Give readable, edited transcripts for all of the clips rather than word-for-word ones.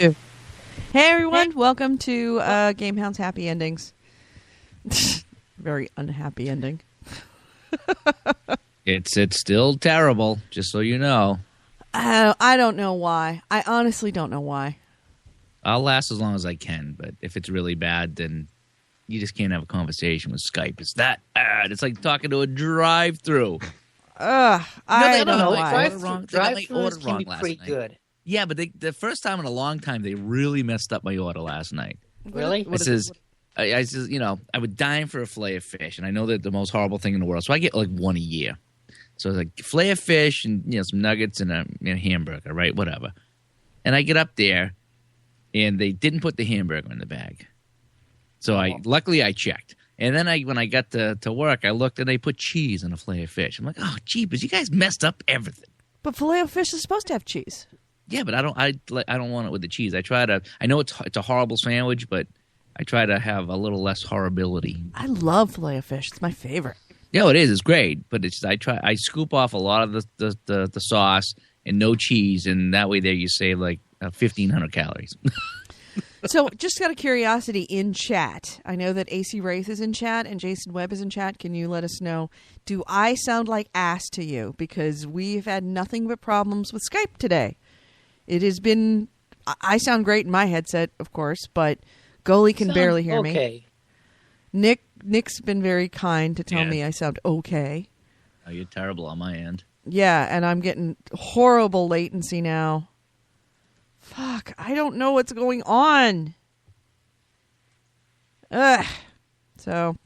Hey everyone, welcome to Gamehound's Happy Endings. Very unhappy ending. It's still terrible, just so you know. I don't know why. I honestly don't know why. I'll last as long as I can, but if it's really bad, then you just can't have a conversation with Skype. It's that bad. It's like talking to a drive-through. I don't know why. Drive-throughs can be pretty good. Yeah, but the first time in a long time, they really messed up my order last night. Really? I says, I would dine for a fillet of fish, and I know that the most horrible thing in the world, so I get like one a year. So it's like fillet of fish and some nuggets and a hamburger, right? Whatever. And I get up there, and they didn't put the hamburger in the bag. So luckily I checked. And then when I got to work, I looked, and they put cheese in a fillet of fish. I'm like, oh, jeepers, you guys messed up everything. But fillet of fish is supposed to have cheese. Yeah, but I don't want it with the cheese. I know it's a horrible sandwich, but I try to have a little less horribility. I love fillet of fish. It's my favorite. Yeah, it is. It's great, but I scoop off a lot of the sauce and no cheese, and that way there you save like 1,500 calories. So, just out of curiosity, in chat, I know that AC Wraith is in chat and Jason Webb is in chat. Can you let us know, do I sound like ass to you? Because we've had nothing but problems with Skype today. It has been, I sound great in my headset, of course, but Goalie can barely hear me. Nick's been very kind to tell me I sound okay. Oh, you're terrible on my end. Yeah, and I'm getting horrible latency now. Fuck, I don't know what's going on. Ugh. So,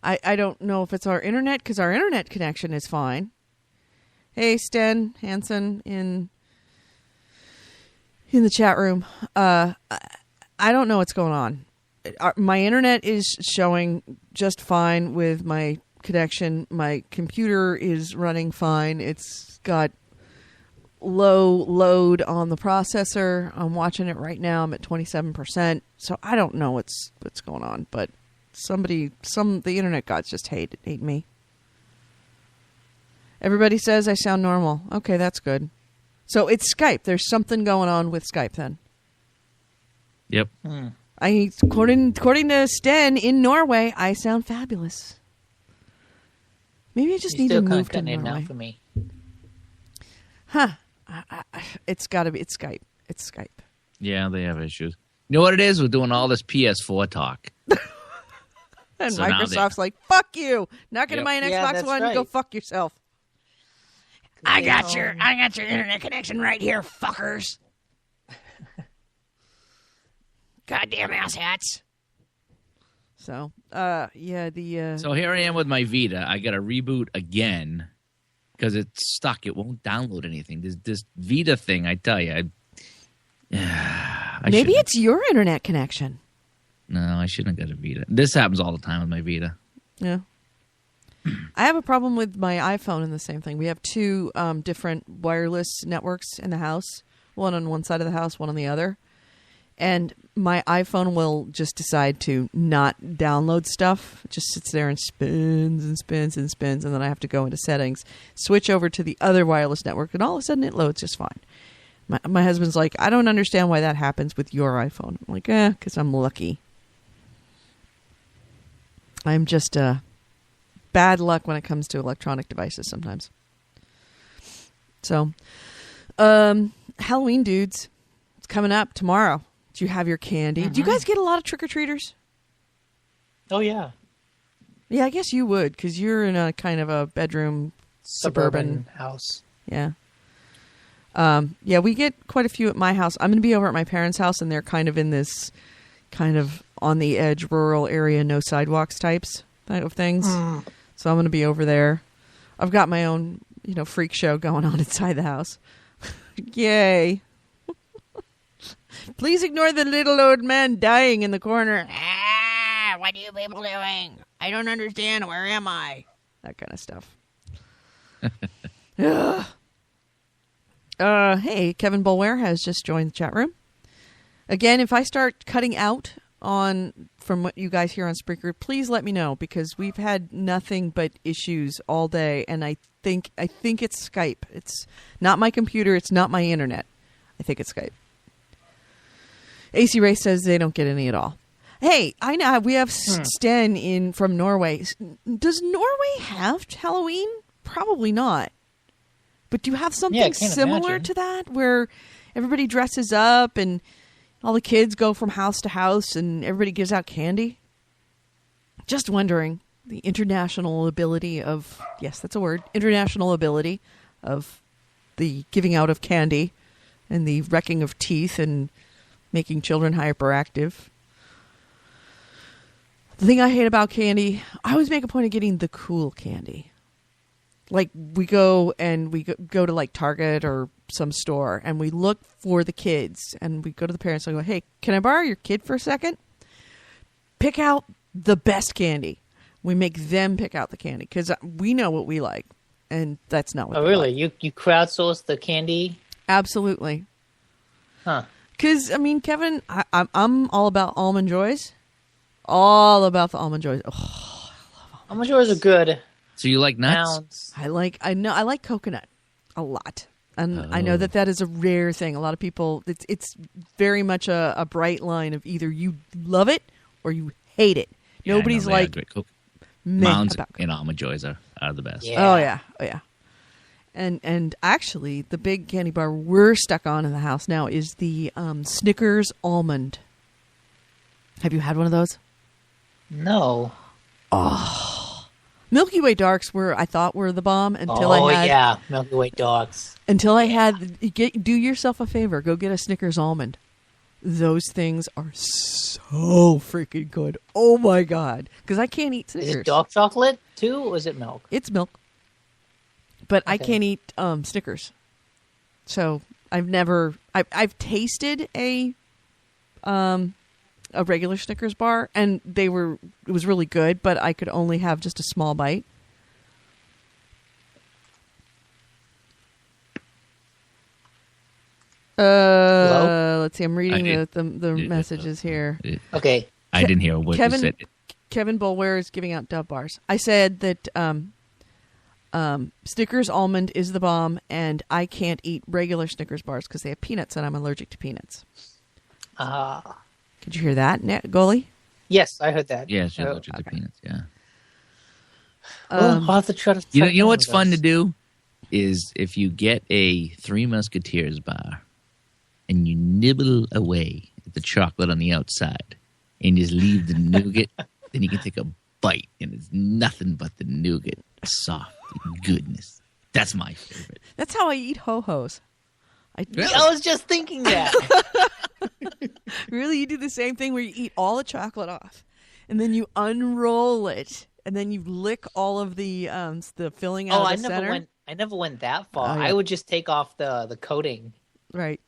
I don't know if it's our internet, because our internet connection is fine. Hey, Sten Hansen in the chat room. I don't know what's going on. My internet is showing just fine with my connection. My computer is running fine. It's got low load on the processor. I'm watching it right now. I'm at 27%. So I don't know what's going on, but the internet gods just hate me. Everybody says I sound normal. Okay, that's good. So it's Skype. There's something going on with Skype then. Yep. According to Sten in Norway, I sound fabulous. Maybe I just need to move to Norway. Now for me. Huh. It's got to be. It's Skype. It's Skype. Yeah, they have issues. You know what it is? We're doing all this PS4 talk. And so Microsoft's like, fuck you. Not going to buy an Xbox One. Right. Go fuck yourself. I got your internet connection right here, fuckers. Goddamn asshats. So, So here I am with my Vita. I got to reboot again because it's stuck. It won't download anything. This Vita thing, I tell you. Maybe it's your internet connection. No, I shouldn't have got a Vita. This happens all the time with my Vita. Yeah. I have a problem with my iPhone and the same thing. We have two different wireless networks in the house. One on one side of the house, one on the other. And my iPhone will just decide to not download stuff. It just sits there and spins and spins and spins. And then I have to go into settings, switch over to the other wireless network, and all of a sudden it loads just fine. My husband's like, I don't understand why that happens with your iPhone. I'm like, because I'm lucky. I'm just bad luck when it comes to electronic devices sometimes. So, Halloween dudes, it's coming up tomorrow. Do you have your candy? Mm-hmm. Do you guys get a lot of trick-or-treaters? Oh, yeah. Yeah, I guess you would, because you're in a kind of a bedroom suburban house. Yeah. Yeah, we get quite a few at my house. I'm going to be over at my parents' house, and they're kind of in this kind of on the edge rural area, no sidewalks types of things. So I'm going to be over there. I've got my own, freak show going on inside the house. Yay. Please ignore the little old man dying in the corner. What are you people doing? I don't understand. Where am I? That kind of stuff. Hey, Kevin Bulware has just joined the chat room. Again, if I start cutting out from what you guys hear on Spreaker, please let me know, because we've had nothing but issues all day, and I think it's Skype. It's not my computer. It's not my internet. I think it's Skype. AC Ray says they don't get any at all. Hey, I know we have Sten from Norway. Does Norway have Halloween? Probably not. But do you have something similar to that where everybody dresses up and all the kids go from house to house and everybody gives out candy? Just wondering the international ability of, yes, that's a word, international ability of the giving out of candy and the wrecking of teeth and making children hyperactive. The thing I hate about candy, I always make a point of getting the cool candy. Like we go to like Target or some store and we look for the kids and we go to the parents and I go, hey, can I borrow your kid for a second? Pick out the best candy. We make them pick out the candy because we know what we like, and that's not what. Oh, really? Like. You crowdsource the candy? Absolutely. Huh? Because I mean, Kevin, I'm all about Almond Joys. All about the Almond Joys. Oh, I love Almond Joys are good. So you like nuts? I like coconut a lot, and I know that is a rare thing. A lot of people, it's very much a bright line of either you love it or you hate it. Yeah, nobody's like Mounds and Almond Joys are the best. Yeah. Oh yeah. And actually, the big candy bar we're stuck on in the house now is the Snickers almond. Have you had one of those? No. Oh, Milky Way Darks I thought were the bomb until I had. Oh yeah, Milky Way Darks. Until I had do yourself a favor, go get a Snickers almond. Those things are so freaking good. Oh my god! Because I can't eat Snickers. Is it dark chocolate too, or is it milk? It's milk. But I can't eat Snickers. So I've tasted a regular Snickers bar, and it was really good, but I could only have just a small bite. Let's see. I'm reading the messages here. Okay. I didn't hear what you said. Kevin Bulware is giving out Dove bars. I said that Snickers almond is the bomb, and I can't eat regular Snickers bars because they have peanuts, and I'm allergic to peanuts. Did you hear that, Goalie? Yes, I heard that. Yeah, she's allergic to peanuts. Yeah. I'll have to try to. You know what's fun to do is if you get a Three Musketeers bar and you nibble away at the chocolate on the outside and just leave the nougat, then you can take a bite and it's nothing but the nougat, soft goodness. That's my favorite. That's how I eat ho-hos. I was just thinking that. Really? You do the same thing where you eat all the chocolate off and then you unroll it and then you lick all of the filling out of the center? I never went that far. I would just take off the coating. Right.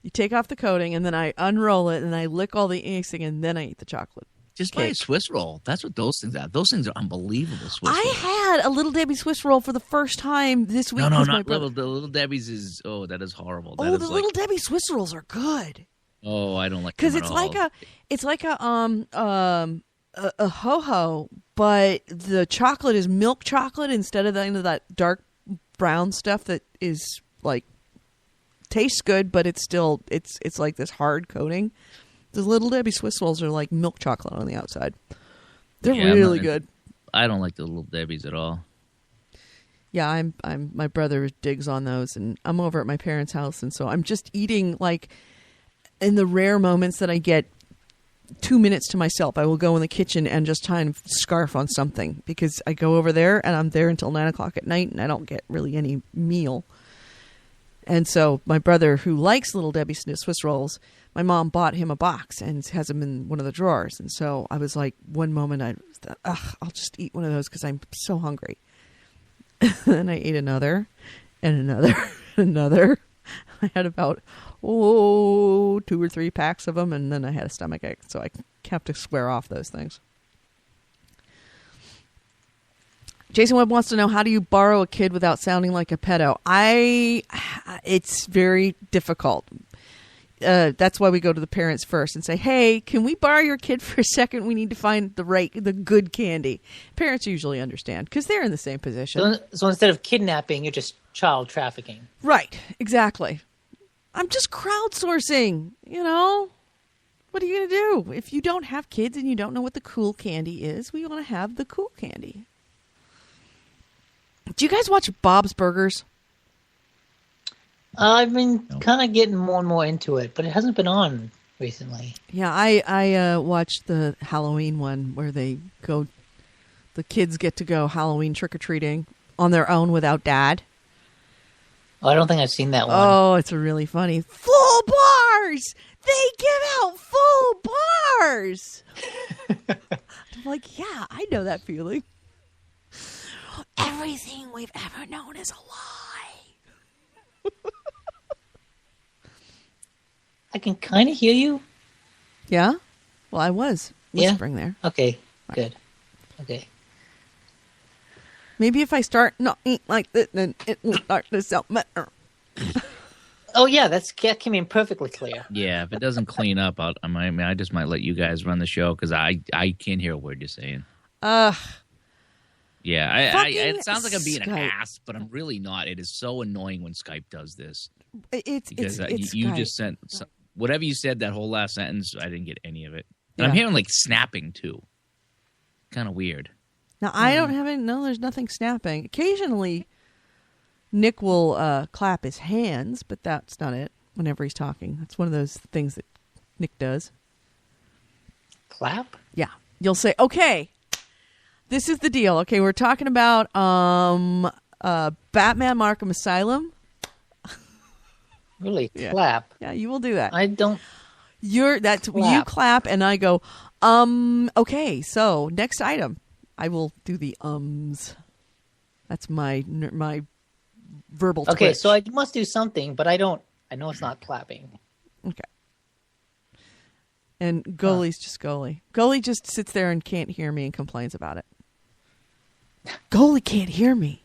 You take off the coating, and then I unroll it, and I lick all the icing, and then I eat the chocolate. Just buy a Swiss roll. That's what those things are. Those things are unbelievable. Swiss rolls. I had a Little Debbie Swiss roll for the first time this week. No, not little. The Little Debbie's is that is horrible. The Little Debbie Swiss rolls are good. Oh, I don't like because it's like a ho-ho, but the chocolate is milk chocolate instead of that dark brown stuff that is like tastes good, but it's still it's like this hard coating. The Little Debbie Swiss rolls are like milk chocolate on the outside. They're really good. I don't like the Little Debbies at all. Yeah, I'm my brother digs on those, and I'm over at my parents' house, and so I'm just eating like in the rare moments that I get 2 minutes to myself, I will go in the kitchen and just try and scarf on something because I go over there and I'm there until 9:00 at night and I don't get really any meal. And so my brother, who likes Little Debbie Swiss rolls, my mom bought him a box and has them in one of the drawers. And so I was like, one moment I'll just eat one of those because I'm so hungry. And I ate another and another and another. I had about 2 or 3 packs of them, and then I had a stomachache, so I have to swear off those things. Jason Webb wants to know, how do you borrow a kid without sounding like a pedo? It's very difficult. That's why we go to the parents first and say, hey, can we borrow your kid for a second? We need to find the good candy. Parents usually understand because they're in the same position. So instead of kidnapping, you're just child trafficking. Right, exactly. I'm just crowdsourcing, What are you going to do? If you don't have kids and you don't know what the cool candy is, we want to have the cool candy. Do you guys watch Bob's Burgers? I've been kind of getting more and more into it, but it hasn't been on recently. Yeah, I watched the Halloween one where the kids get to go Halloween trick-or-treating on their own without dad. Oh, I don't think I've seen that one. Oh, it's really funny. Full bars! They give out full bars! I'm like, yeah, I know that feeling. Everything we've ever known is a lie. I can kind of hear you. Yeah? Well, I was whispering there. Okay, good. Okay. Maybe if I start not eat like this, then it will start to sound better. Oh, yeah, that came in perfectly clear. Yeah, if it doesn't clean up, I just might let you guys run the show because I can't hear a word you're saying. Yeah, it sounds like I'm being an ass, but I'm really not. It is so annoying when Skype does this. It's you Skype. just sent whatever you said that whole last sentence. I didn't get any of it, and Yeah. I'm hearing like snapping too. Kind of weird. Now, I don't have any. No, there's nothing snapping. Occasionally, Nick will clap his hands, but that's not it. Whenever he's talking, that's one of those things that Nick does. Clap? Yeah, you'll say, "Okay, this is the deal." Okay, we're talking about Batman: Arkham Asylum. Really? Yeah. Clap? Yeah, you will do that. I don't. You clap, and I go, okay, so next item. I will do the ums. That's my verbal Okay, twitch. so I must do something, but I don't. I know it's not clapping. Okay. And Goalie's just Goalie. Goalie just sits there and can't hear me and complains about it. Goalie can't hear me.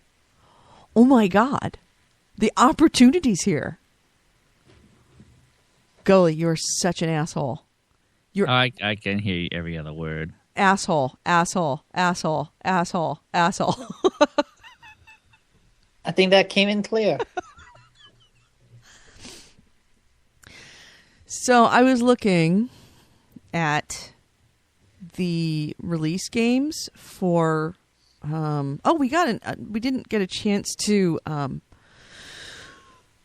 Oh my God. The opportunity's here. Goalie, you're such an asshole. I can hear every other word. Asshole, asshole, asshole, asshole, asshole. I think that came in clear. So I was looking at the release games for. We didn't get a chance to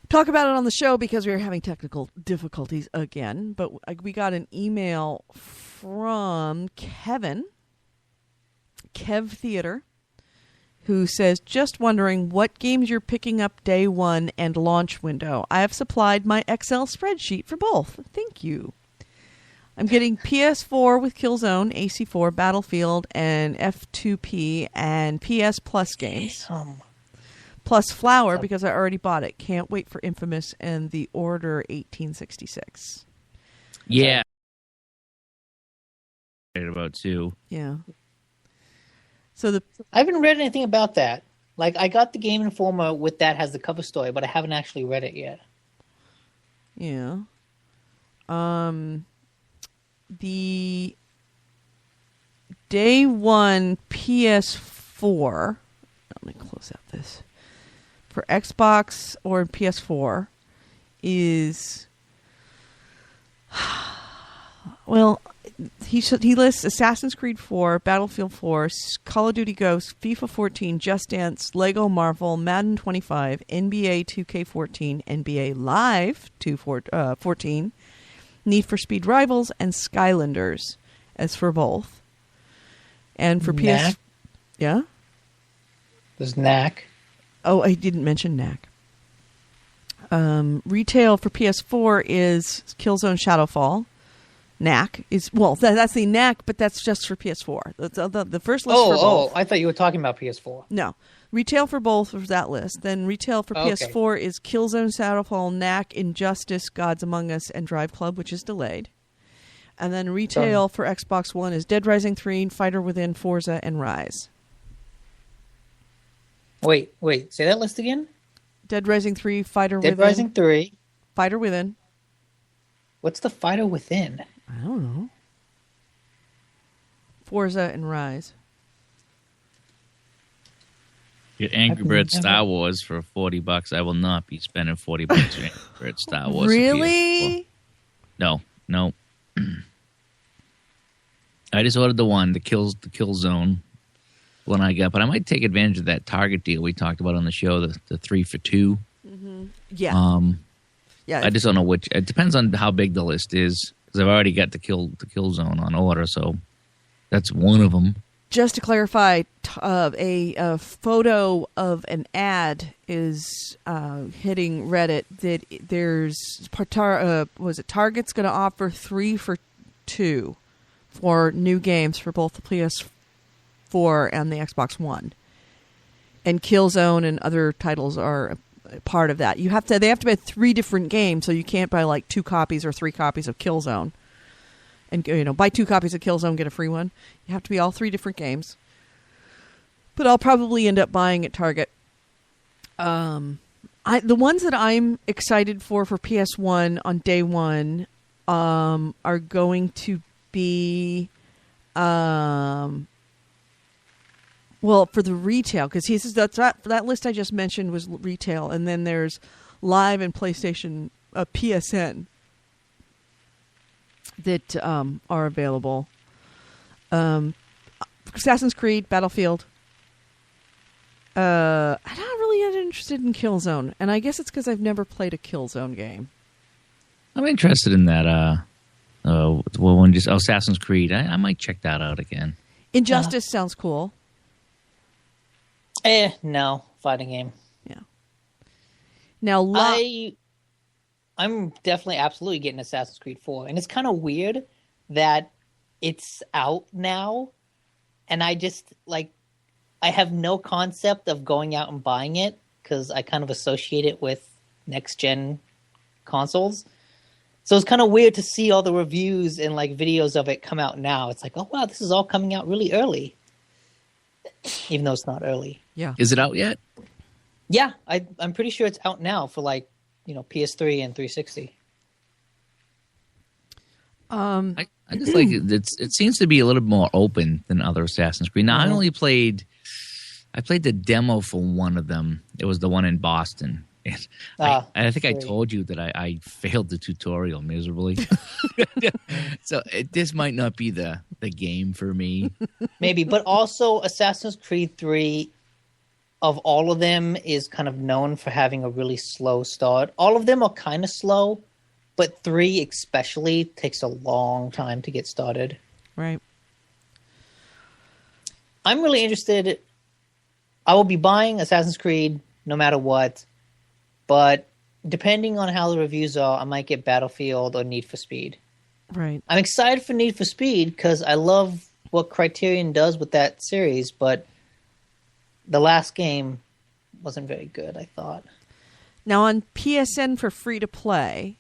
talk about it on the show because we were having technical difficulties again. But we got an email from Kev Theater, who says, just wondering what games you're picking up day one and launch window. I have supplied my Excel spreadsheet for both. Thank you. I'm getting PS4 with Killzone, AC4, Battlefield, and F2P, and PS Plus games. Plus Flower, because I already bought it. Can't wait for Infamous and The Order 1866. Yeah. About too. Yeah. So I haven't read anything about that. Like, I got the Game Informer with that has the cover story, but I haven't actually read it yet. Yeah. The day one PS4. Let me close out this. For Xbox or PS4 is well, he lists Assassin's Creed 4, Battlefield 4, Call of Duty Ghosts, FIFA 14, Just Dance, Lego Marvel, Madden 25, NBA 2K14, NBA Live 14, Need for Speed Rivals, and Skylanders as for both. And for PS... Yeah? There's Knack. Oh, I didn't mention Knack. Retail for PS4 is Killzone Shadowfall. Knack is... Well, that's the Knack, but that's just for PS4. The first list for both. I thought you were talking about PS4. No. Retail for both was that list. Then retail for PS4 is Killzone Shadowfall, Knack, Injustice, Gods Among Us, and Drive Club, which is delayed. And then retail for Xbox One is Dead Rising 3, Fighter Within, Forza, and Rise. Wait. Say that list again? Dead Rising 3, Fighter Within. Dead Rising 3. Fighter Within. What's the Fighter Within? I don't know. Forza and Rise. Get Angry Birds Star Wars for $40. I will not be spending $40 for Angry Birds Star Wars. Really? No. I just ordered the one, the Kill Zone one I got, but I might take advantage of that Target deal we talked about on the show, the 3 for 2. Yeah. Yeah. I just don't know which. It depends on how big the list is, because I've already got the Kill Zone on order, so that's one of them. Just to clarify, a photo of an ad is hitting Reddit that there's Target's going to offer 3 for 2 for new games for both the PS4 and the Xbox One, and Killzone and other titles are part of that. They have to buy 3 different games, so you can't buy like 2 copies or 3 copies of Killzone. And buy 2 copies of Killzone, get a free one. You have to be all 3 different games. But I'll probably end up buying at Target. The ones that I'm excited for PS1 on day one are going to be for the retail, because he says that list I just mentioned was retail, and then there's Live and PlayStation PSN that are available. Assassin's Creed, Battlefield. I'm not really that interested in Killzone, and I guess it's because I've never played a Killzone game. I'm interested in that. Assassin's Creed. I might check that out again. Injustice sounds cool. No, fighting game. Yeah. Now, I'm definitely absolutely getting Assassin's Creed 4. And it's kind of weird that it's out now. And I just, I have no concept of going out and buying it because I kind of associate it with next-gen consoles. So it's kind of weird to see all the reviews and, videos of it come out now. It's like, oh, wow, this is all coming out really early. Even though it's not early. Yeah. Is it out yet? Yeah, I'm pretty sure it's out now for PS3 and 360. I just like it. It seems to be a little more open than other Assassin's Creed. Now, I played the demo for one of them. It was the one in Boston. And I think I told you that I failed the tutorial miserably. So this might not be the game for me. Maybe, but also Assassin's Creed 3, of all of them, is kind of known for having a really slow start. All of them are kind of slow, but 3 especially takes a long time to get started. Right. I'm really interested. I will be buying Assassin's Creed no matter what, but depending on how the reviews are, I might get Battlefield or Need for Speed. Right. I'm excited for Need for Speed because I love what Criterion does with that series, but the last game wasn't very good, I thought. Now on PSN for free to play,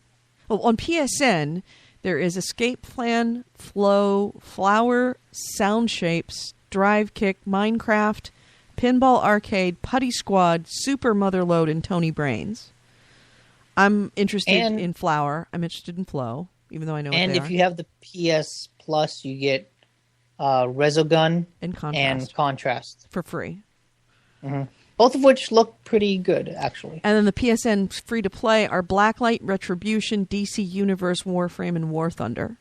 on PSN there is Escape Plan, Flow, Flower, Sound Shapes, Drive Kick, Minecraft, Pinball Arcade, Putty Squad, Super Motherload, and Tony Brains. I'm interested in Flower. I'm interested in Flow, even though I know what they are. And if you have the PS Plus, you get Resogun and Contrast for free. Mm-hmm. Both of which look pretty good, actually. And then the PSN free-to-play are Blacklight, Retribution, DC Universe, Warframe, and War Thunder.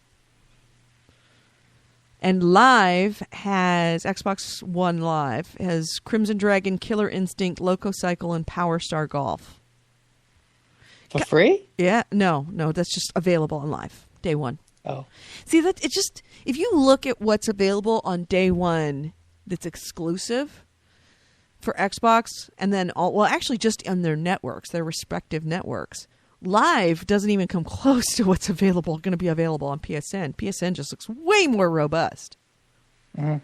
And Live has, Xbox One Live, has Crimson Dragon, Killer Instinct, Loco Cycle, and Power Star Golf. For free? Yeah, no, that's just available on Live, day one. Oh. See, that it's just, if you look at what's available on day one that's exclusive for Xbox, and then actually just on their networks, their respective networks, Live doesn't even come close to what's going to be available on PSN. PSN just looks way more robust. Mm-hmm.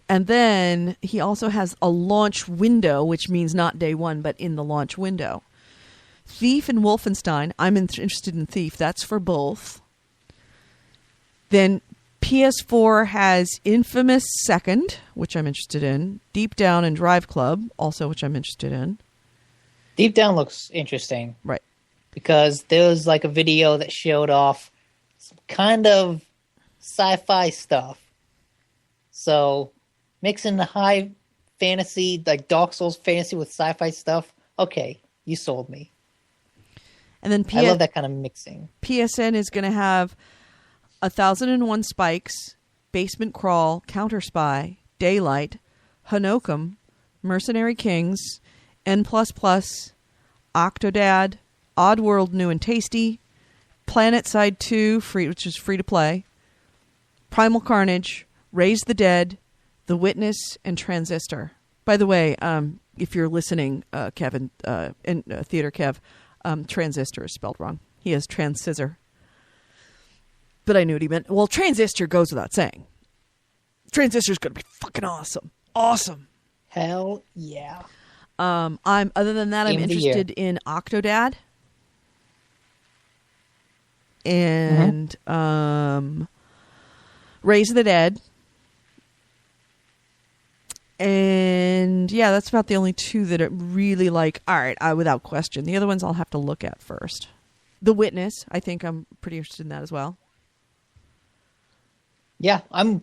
And then he also has a launch window, which means not day one, but in the launch window. Thief and Wolfenstein. I'm interested in Thief. That's for both. Then PS4 has Infamous Second, which I'm interested in. Deep Down and Drive Club, also which I'm interested in. Deep Down looks interesting. Right. Because there was a video that showed off some kind of sci-fi stuff. So mixing the high fantasy, like Dark Souls fantasy with sci-fi stuff, okay, you sold me. And then I love that kind of mixing. PSN is going to have 1001 Spikes, Basement Crawl, Counter Spy, Daylight, Hanokum, Mercenary Kings, N++, Octodad, Oddworld New and Tasty, PlanetSide 2, which is free to play, Primal Carnage, Raise the Dead, The Witness, and Transistor. By the way, if you're listening, Kevin, in Theater Kev, Transistor is spelled wrong. He has Transcisor. But I knew what he meant. Well, Transistor goes without saying. Transistor's going to be fucking awesome. Awesome. Hell yeah. Other than that, Game I'm of the interested in Octodad. And Raise the Dead. And yeah, that's about the only two that are really like, all right, without question. The other ones I'll have to look at first. The Witness, I think I'm pretty interested in that as well. Yeah, I'm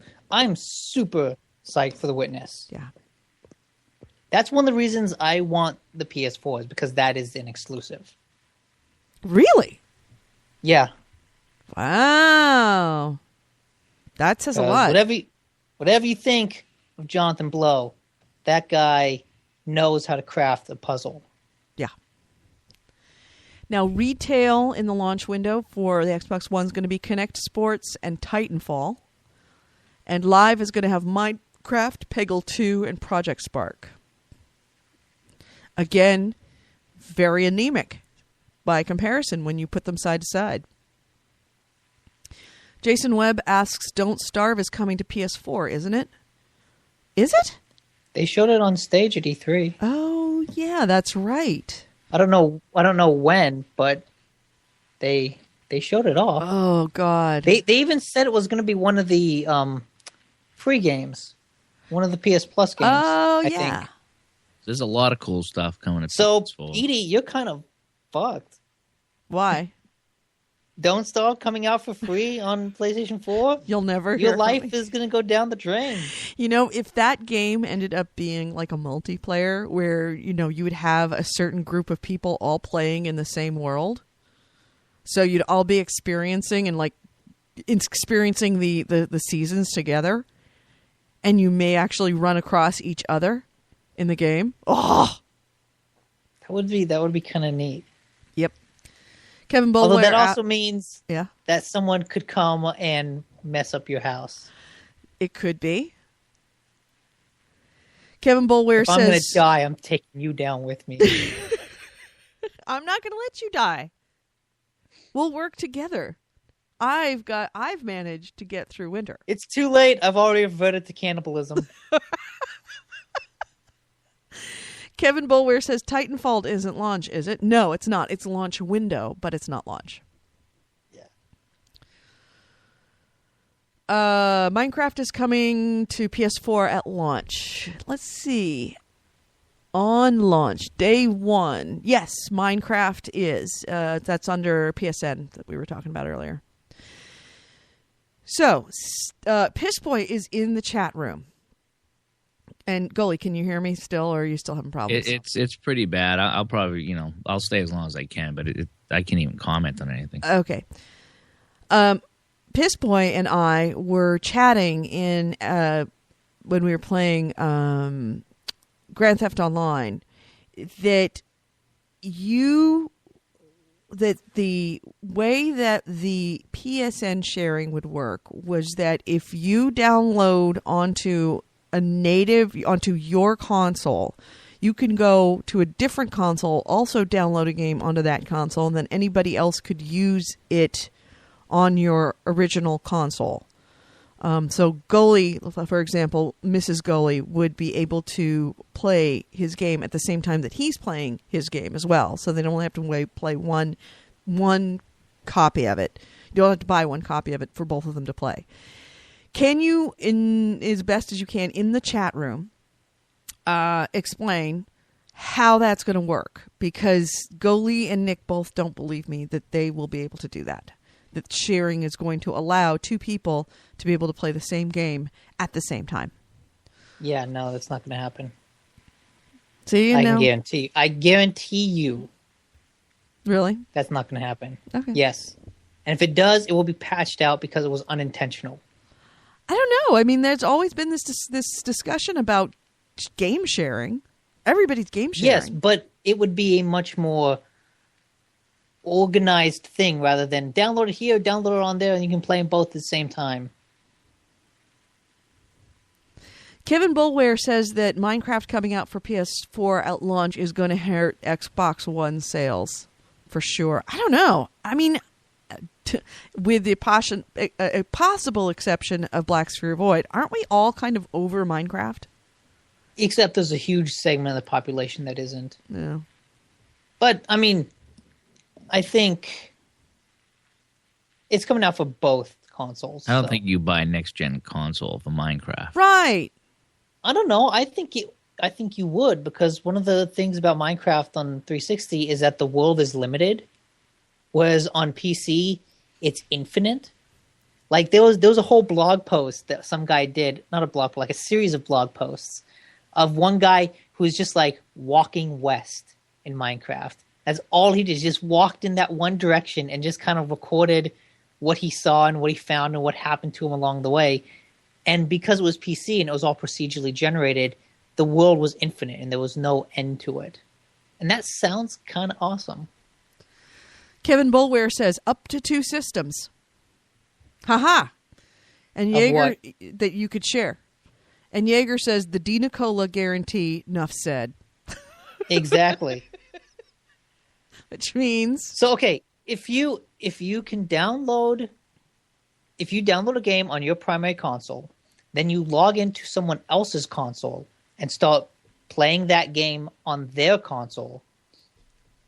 super psyched for The Witness. Yeah. That's one of the reasons I want the PS4 is because that is an exclusive. Really? Yeah. Wow. That says a lot. Whatever you think of Jonathan Blow, that guy knows how to craft a puzzle. Yeah. Now, retail in the launch window for the Xbox One is going to be Kinect Sports and Titanfall. And live is going to have Minecraft, Peggle 2, and Project Spark. Again, very anemic by comparison when you put them side to side. Jason Webb asks, Don't Starve is coming to PS4, isn't it? Is it? They showed it on stage at E3. Oh, yeah, that's right. I don't know when, but they showed it off. Oh, God. They even said it was going to be one of the free games. One of the PS Plus games. Oh, I yeah. think. There's a lot of cool stuff coming at So, PS4. Edie, you're kind of fucked. Why? Don't Starve coming out for free on PlayStation 4? You'll never hear Your life from me. is going to go down the drain. You know, if that game ended up being like a multiplayer where, you know, you would have a certain group of people all playing in the same world. So you'd all be experiencing the seasons together. And you may actually run across each other in the game. Oh, That would be kind of neat. yep. Kevin Bowler. Although that also means yeah, that someone could come and mess up your house. it could be. Kevin Bowler If I'm going says, to die, I'm taking you down with me. I'm not going to let you die. We'll work together. I've managed to get through winter. It's too late. I've already reverted to cannibalism. Kevin Bulwer says Titanfall isn't launch, is it? No, it's not. It's launch window, but it's not launch. Yeah. Minecraft is coming to PS4 at launch. Let's see. On launch, day 1. Yes, Minecraft is. That's under PSN that we were talking about earlier. So, Pissboy is in the chat room. And Goalie, can you hear me still, or are you still having problems? It's pretty bad. I'll probably, I'll stay as long as I can, but I can't even comment on anything. Okay. Pissboy and I were chatting when we were playing Grand Theft Online that the way that the PSN sharing would work was that if you download onto your console, you can go to a different console, also download a game onto that console, and then anybody else could use it on your original console. So Goalie, for example, Mrs. Goalie would be able to play his game at the same time that he's playing his game as well. So they don't only have to play one copy of it. You don't have to buy one copy of it for both of them to play. Can you, as best as you can, in the chat room, explain how that's going to work? Because Goalie and Nick both don't believe me that they will be able to do that. That sharing is going to allow two people to be able to play the same game at the same time. Yeah, no, that's not going to happen. See, I now, can guarantee you really? that's not going to happen. Okay. Yes. And if it does, it will be patched out because it was unintentional. I don't know. I mean, there's always been this discussion about game sharing. Everybody's game sharing. Yes, but it would be a much more organized thing rather than download it here, download it on there, and you can play them both at the same time. Kevin Bulware says that Minecraft coming out for PS4 at launch is going to hurt Xbox One sales for sure. I don't know. I mean, with the a possible exception of Black Sphere Void, aren't we all kind of over Minecraft? Except there's a huge segment of the population that isn't. Yeah. But, I mean, I think it's coming out for both consoles. I don't so. think you buy a next-gen console for Minecraft. Right. I don't know. I think you would, because one of the things about Minecraft on 360 is that the world is limited, whereas on PC it's infinite. Like there was a whole blog post that some guy did, not a blog, but like a series of blog posts of one guy who's just like walking west in Minecraft. That's all he did, just walked in that one direction and just kind of recorded what he saw and what he found and what happened to him along the way. And because it was PC and it was all procedurally generated, the world was infinite and there was no end to it. And that sounds kind of awesome. Kevin Bulware says up to 2 systems. Haha. And Jaeger, that you could share. And Jaeger says the D. Nicola guarantee, enough said. Exactly. Which means... So, okay, if you download a game on your primary console, then you log into someone else's console and start playing that game on their console,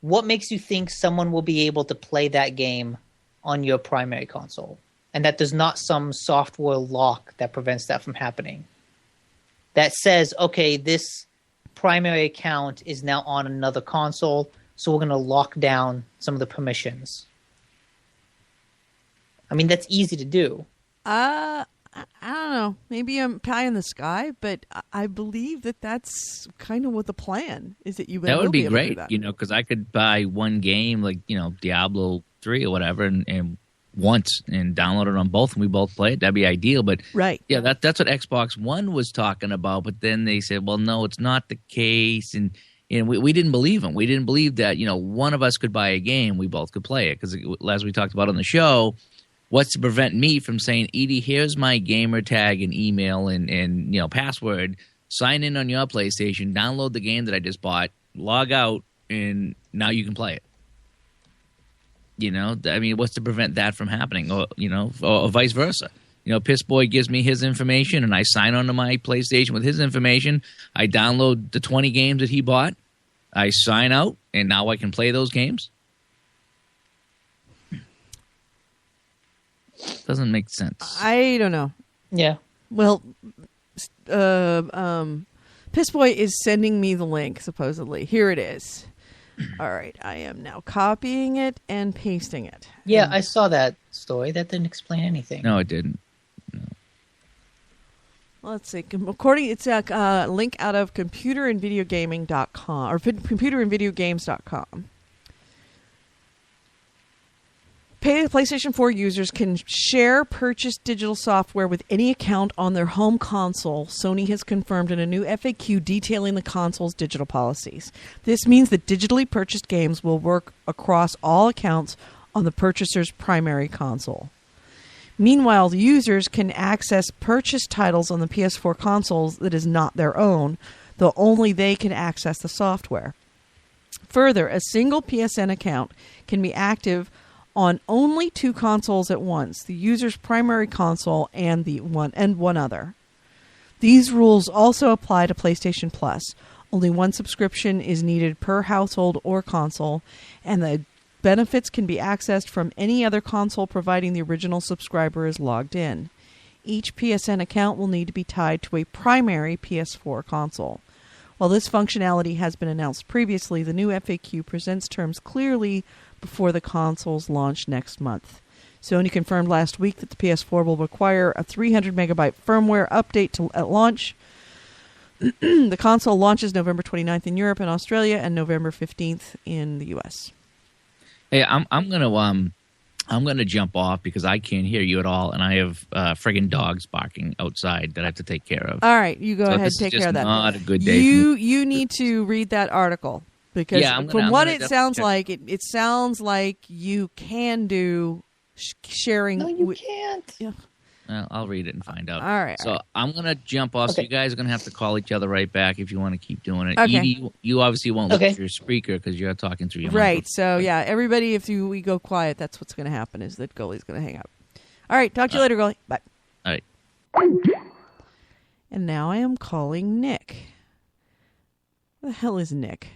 what makes you think someone will be able to play that game on your primary console? And that there's not some software lock that prevents that from happening. That says, okay, this primary account is now on another console, so we're going to lock down some of the permissions. I mean, that's easy to do. I don't know. Maybe I'm pie in the sky, but I believe that that's kind of what the plan is. That that would be great, because I could buy one game like Diablo 3 or whatever, and once and download it on both, and we both play it. That'd be ideal. But right, yeah, that's what Xbox One was talking about. But then they said, well, no, it's not the case, and we didn't believe them. We didn't believe that one of us could buy a game, we both could play it, because as we talked about on the show. What's to prevent me from saying, Edie, here's my gamer tag and email and password. Sign in on your PlayStation, download the game that I just bought, log out, and now you can play it. I mean, what's to prevent that from happening? Or vice versa. Piss Boy gives me his information, and I sign onto my PlayStation with his information. I download the 20 games that he bought. I sign out, and now I can play those games. Doesn't make sense. I don't know. Yeah. Well, Piss Boy is sending me the link, supposedly. Here it is. All right. I am now copying it and pasting it. Yeah, I saw that story. That didn't explain anything. No, it didn't. No. Let's see. It's a link out of computerandvideogaming.com or computerandvideogames.com. PlayStation 4 users can share purchased digital software with any account on their home console, Sony has confirmed in a new FAQ detailing the console's digital policies. This means that digitally purchased games will work across all accounts on the purchaser's primary console. Meanwhile, users can access purchased titles on the PS4 consoles that is not their own, though only they can access the software. Further, a single PSN account can be active on only 2 consoles at once, the user's primary console and one other. These rules also apply to PlayStation Plus. Only one subscription is needed per household or console, and the benefits can be accessed from any other console providing the original subscriber is logged in. Each PSN account will need to be tied to a primary PS4 console. While this functionality has been announced previously, the new FAQ presents terms clearly before the consoles launch next month. Sony confirmed last week that the PS4 will require a 300 megabyte firmware update at launch. The console launches November 29th in Europe and Australia, and November 15th in the U.S. Hey, I'm gonna jump off because I can't hear you at all, and I have friggin' dogs barking outside that I have to take care of. All right, you go ahead, this take is care of that. Not a good day. You need to read that article because from what it sounds like, it sounds like you can do sharing. No, you can't. Yeah. Well, I'll read it and find out. All right. So I'm going to jump off. Okay. So you guys are going to have to call each other right back if you want to keep doing it. Okay. Edie, you obviously won't look Okay. at your speaker because you're talking through your Right. microphone. So yeah, everybody, if we go quiet, that's what's going to happen. Is that Goalie's going to hang up? All right. Talk to you later, Goalie. Bye. All right. And now I am calling Nick. Where the hell is Nick?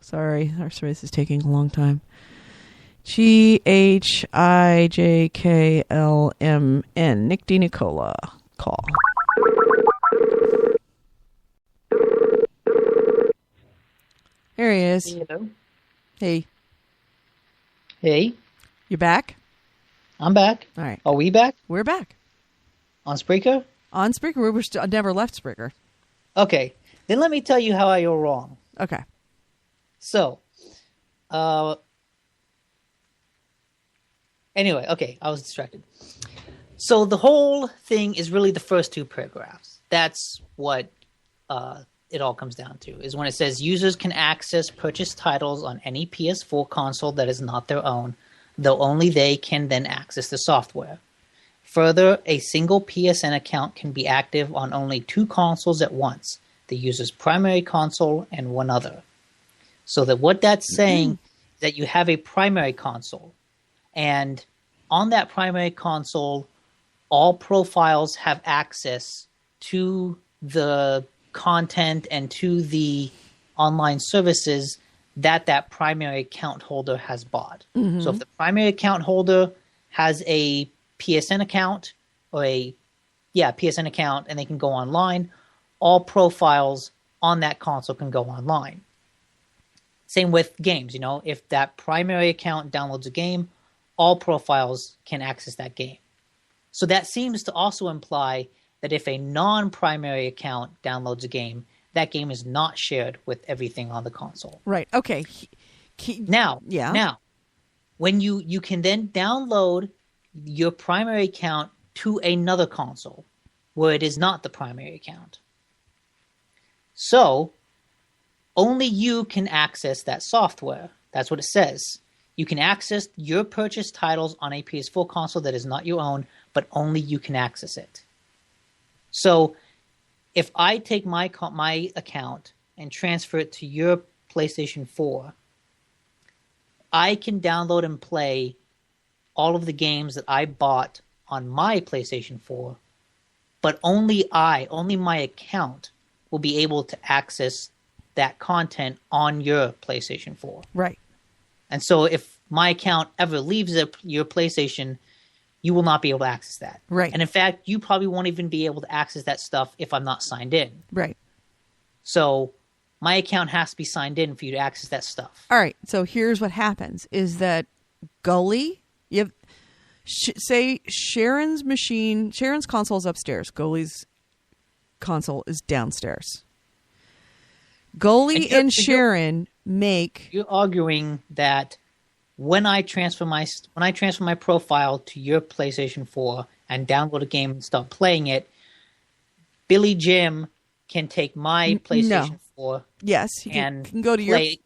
Sorry, our service is taking a long time. GHIJKLMN. Nick DiNicola. Call. There he is. Hello. Hey, Hey, you back? I'm back. All right. Are we back We're back. on Spreaker? On Spreaker. We were never left Spreaker. Okay. Then let me tell you how you're wrong. Okay. So, anyway, okay, I was distracted. So the whole thing is really the first two paragraphs. That's what it all comes down to, is when it says users can access purchased titles on any PS4 console that is not their own, though only they can then access the software. Further, a single PSN account can be active on only two consoles at once, the user's primary console and one other. So that what that's saying is that you have a primary console, and on that primary console, all profiles have access to the content and to the online services that primary account holder has bought. So if the primary account holder has a PSN account or PSN account, and they can go online, all profiles on that console can go online. Same with games, if that primary account downloads a game, all profiles can access that game. So that seems to also imply that if a non-primary account downloads a game, that game is not shared with everything on the console. Right. Okay. Now, Yeah. when you can then download your primary account to another console where it is not the primary account. So only you can access that software. That's what it says. You can access your purchased titles on a PS4 console that is not your own, but only you can access it. So if I take my account and transfer it to your PlayStation 4, I can download and play all of the games that I bought on my PlayStation 4, but only my account will be able to access that content on your PlayStation 4. Right. And so if my account ever leaves your PlayStation, you will not be able to access that. Right. And in fact, you probably won't even be able to access that stuff if I'm not signed in. Right. So my account has to be signed in for you to access that stuff. All right. So here's what happens: is that Gully, you have say Sharon's console is upstairs. Goalie's console is downstairs. Goalie and Sharon make. You're arguing that when I transfer my profile to your PlayStation 4 and download a game and start playing it, Billy Jim can take my PlayStation 4. Yes, he can go to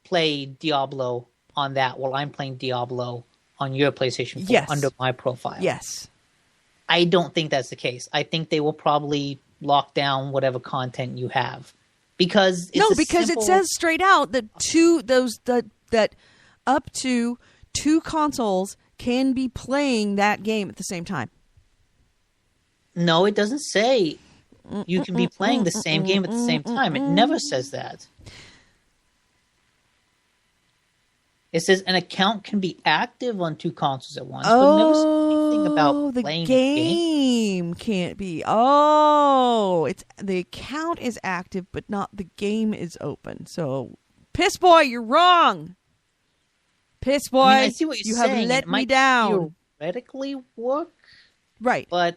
play Diablo on that while I'm playing Diablo on your PlayStation 4 under my profile. Yes. I don't think that's the case. I think they will probably lock down whatever content you have. Because it says straight out that that up to two consoles can be playing that game at the same time. No, it doesn't say you can be playing the same game at the same time. It never says that. It says an account can be active on two consoles at once, but it never says anything about playing the game. Can't be. Oh, it's the account is active, but not the game is open. So, Piss Boy, you're wrong. Piss Boy, I see what you're you saying. have let it me might down. Theoretically work, Right, but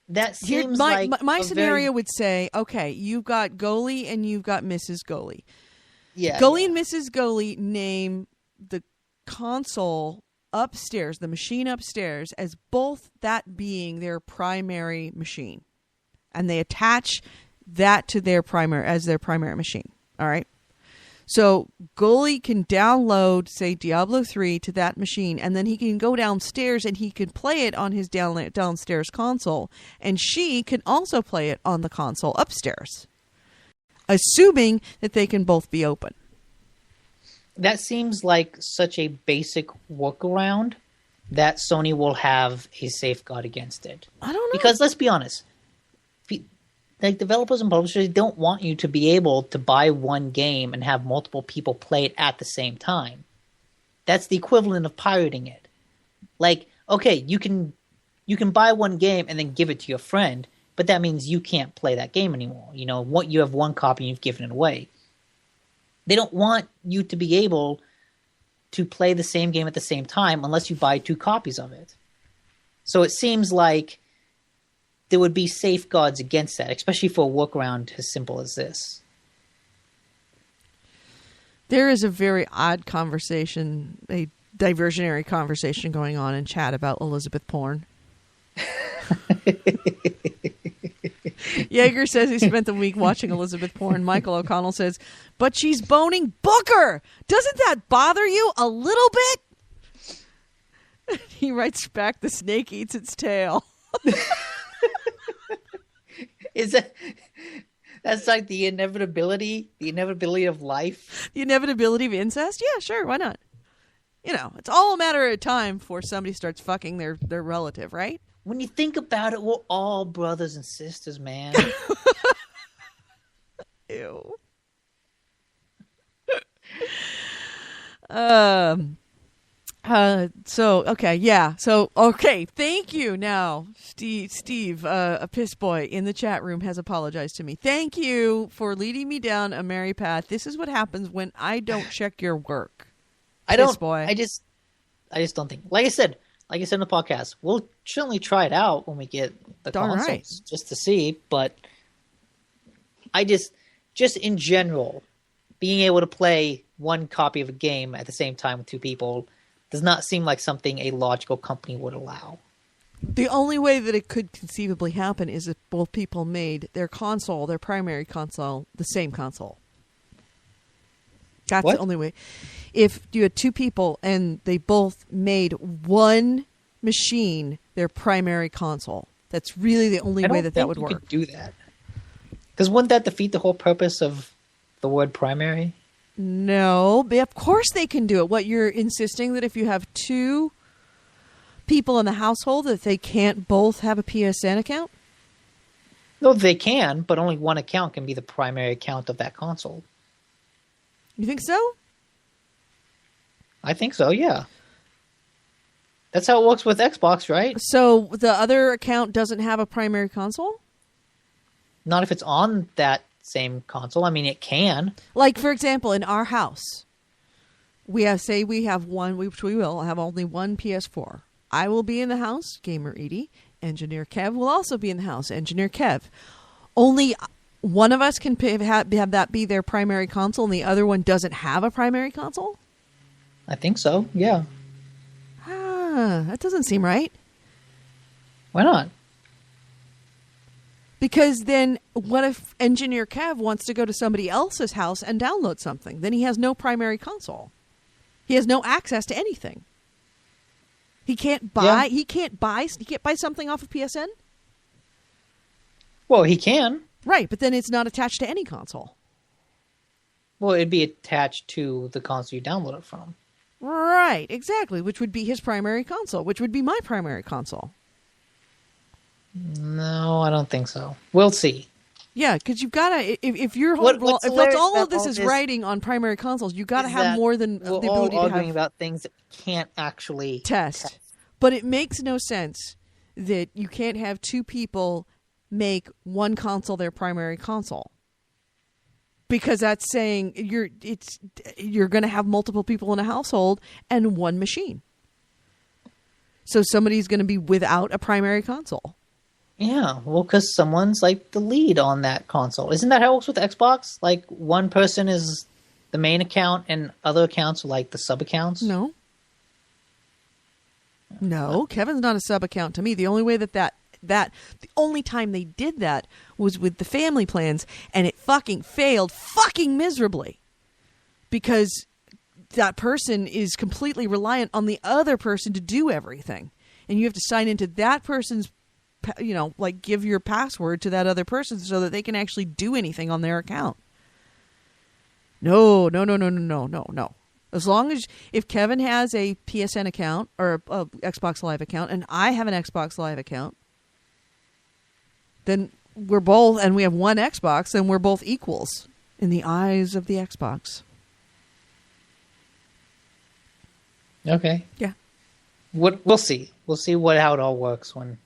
that Here, seems my like my a scenario very, would say, okay, you've got Goalie and you've got Mrs. Goalie. yeah, Goalie yeah. and Mrs. Goalie name the console upstairs, the machine upstairs, as both that being their primary machine, and they attach that to their primary machine. All right. So Goalie can download, say, Diablo 3 to that machine, and then he can go downstairs and he can play it on his downstairs console, and she can also play it on the console upstairs, assuming that they can both be open. That seems like such a basic workaround that Sony will have a safeguard against it. I don't know. Because let's be honest, like developers and publishers don't want you to be able to buy one game and have multiple people play it at the same time. That's the equivalent of pirating it. Like, okay, you can buy one game and then give it to your friend, but that means you can't play that game anymore. You know, what you have one copy and you've given it away. They don't want you to be able to play the same game at the same time unless you buy 2 copies of it. So it seems like there would be safeguards against that, especially for a workaround as simple as this. There is a very odd conversation, a diversionary conversation going on in chat about Elizabeth porn. Jaeger says he spent the week watching Elizabeth porn. Michael O'Connell says, but she's boning Booker. Doesn't that bother you a little bit? He writes back, the snake eats its tail. Is that's like the inevitability of life? The inevitability of incest? Yeah, sure, why not? You know, it's all a matter of time before somebody starts fucking their relative, right? When you think about it, we're all brothers and sisters, man. Ew. Okay. Thank you. Now, Steve, a piss boy in the chat room has apologized to me. Thank you for leading me down a merry path. This is what happens when I don't check your work. Piss boy. I just don't think. Like I said in the podcast, we'll certainly try it out when we get the Darn consoles right. just to see. But I just in general, being able to play one copy of a game at the same time with 2 people does not seem like something a logical company would allow. The only way that it could conceivably happen is if both people made their primary console, the same console. That's What? the only way. If you had 2 people and they both made one machine their primary console, that's really the only way that would work. Could do that. Because wouldn't that defeat the whole purpose of the word primary? No, but of course they can do it. What, you're insisting that if you have 2 people in the household that they can't both have a PSN account? No, they can, but only one account can be the primary account of that console. You think so? I think so, yeah. That's how it works with Xbox, right? So the other account doesn't have a primary console? Not if it's on that same console. I mean, it can. Like, for example, in our house, we have one, which we will have only one PS4. I will be in the house, Gamer Edie. Engineer Kev will also be in the house, Engineer Kev. Only one of us can have that be their primary console, and the other one doesn't have a primary console? I think so, yeah. That doesn't seem right. Why not? Because then what if Engineer Kev wants to go to somebody else's house and download something? Then he has no primary console. He has no access to anything. He can't buy something off of PSN? Well, he can. Right, but then it's not attached to any console. Well, it'd be attached to the console you download it from. Right, exactly, which would be his primary console, which would be my primary console. No, I don't think so. We'll see. Yeah, because you've got to, if that's all of this is writing on primary consoles, you've got to have more than the ability to arguing have about things that can't actually test. But it makes no sense that you can't have 2 people make one console their primary console. Because that's saying you're going to have multiple people in a household and one machine. So somebody's going to be without a primary console. Yeah, well, because someone's like the lead on that console. Isn't that how it works with Xbox? Like one person is the main account and other accounts are like the sub accounts? No. No, Kevin's not a sub account to me. The only way that the only time they did that was with the family plans, and it fucking failed fucking miserably because that person is completely reliant on the other person to do everything. And you have to sign into that person's, like give your password to that other person so that they can actually do anything on their account. No. As long as if Kevin has a PSN account or a Xbox Live account and I have an Xbox Live account, then we're both, and we have one Xbox, and we're both equals in the eyes of the Xbox. Okay. Yeah. We'll see. We'll see how it all works when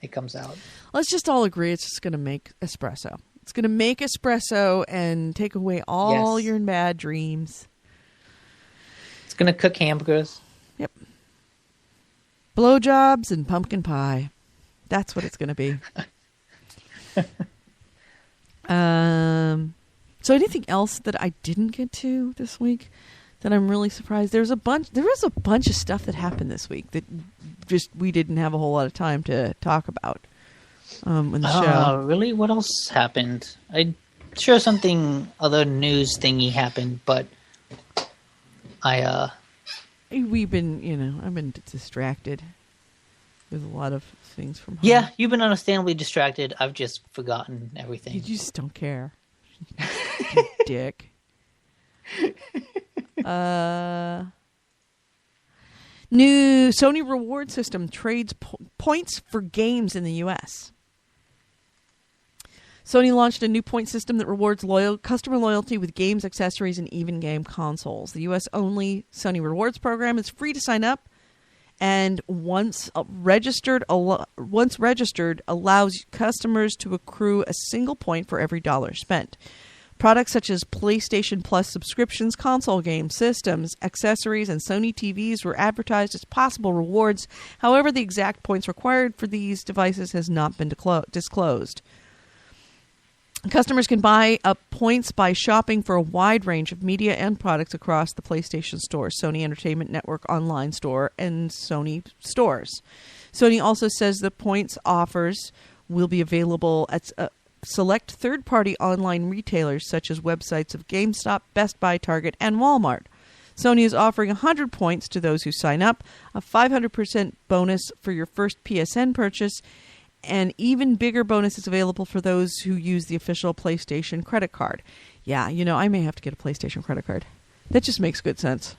it comes out. Let's just all agree it's just going to make espresso. It's going to make espresso and take away all your bad dreams. It's going to cook hamburgers. Yep. Blowjobs and pumpkin pie. That's what it's going to be. So anything else that I didn't get to this week that I'm really surprised? There was a bunch of stuff that happened this week that just we didn't have a whole lot of time to talk about in the show. Really? What else happened? I'm sure something other news thingy happened, but We've been, I've been distracted with a lot of things from home. Yeah, you've been understandably distracted. I've just forgotten everything. You just don't care. You dick. New Sony reward system trades points for games in the U.S. Sony launched a new point system that rewards customer loyalty with games, accessories, and even game consoles. The U.S.-only Sony Rewards program is free to sign up, and once registered, allows customers to accrue a single point for every dollar spent. Products such as PlayStation Plus subscriptions, console games, systems, accessories, and Sony TVs were advertised as possible rewards. However, the exact points required for these devices has not been disclosed. Customers can buy up points by shopping for a wide range of media and products across the PlayStation Store, Sony Entertainment Network online store, and Sony stores. Sony also says the points offers will be available at select third-party online retailers such as websites of GameStop, Best Buy, Target, and Walmart. Sony is offering 100 points to those who sign up, a 500% bonus for your first PSN purchase, and even bigger bonuses available for those who use the official PlayStation credit card. Yeah, I may have to get a PlayStation credit card. That just makes good sense.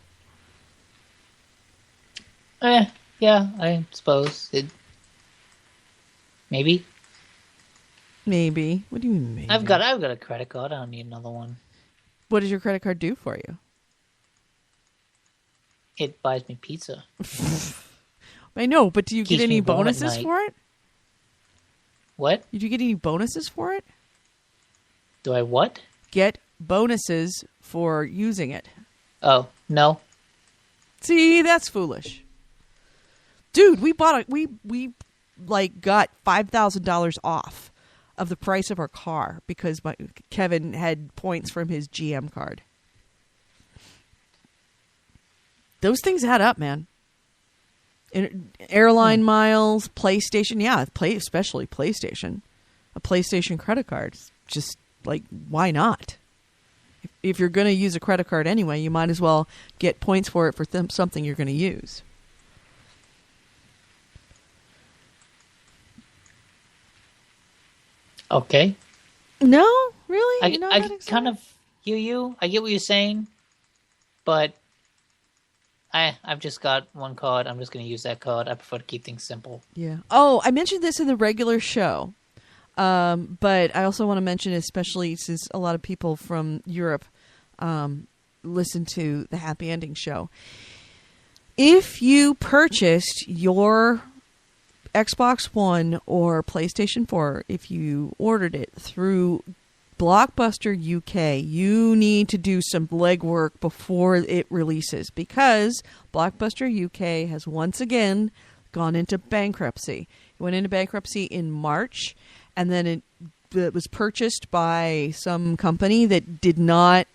Yeah, I suppose. Maybe. Maybe. What do you mean maybe? I've got a credit card. I don't need another one. What does your credit card do for you? It buys me pizza. I know, but do you Keeps get any me warm at bonuses night. for it? What? Did you get any bonuses for it? Do I what? Get bonuses for using it. Oh, no. See, that's foolish. Dude, we got $5,000 off of the price of our car because Kevin had points from his GM card. Those things add up, man. Airline miles, PlayStation, especially PlayStation. A PlayStation credit card. Just why not? If you're going to use a credit card anyway, you might as well get points for it for something you're going to use. Okay. No, really? I kind of hear you. I get what you're saying, but I've just got one card. I'm just going to use that card. I prefer to keep things simple. Yeah. Oh, I mentioned this in the regular show, but I also want to mention, especially since a lot of people from Europe listen to the Happy Ending show. If you purchased your Xbox One or PlayStation 4, if you ordered it through Blockbuster UK, you need to do some legwork before it releases because Blockbuster UK has once again gone into bankruptcy. It went into bankruptcy in March, and then it was purchased by some company that did not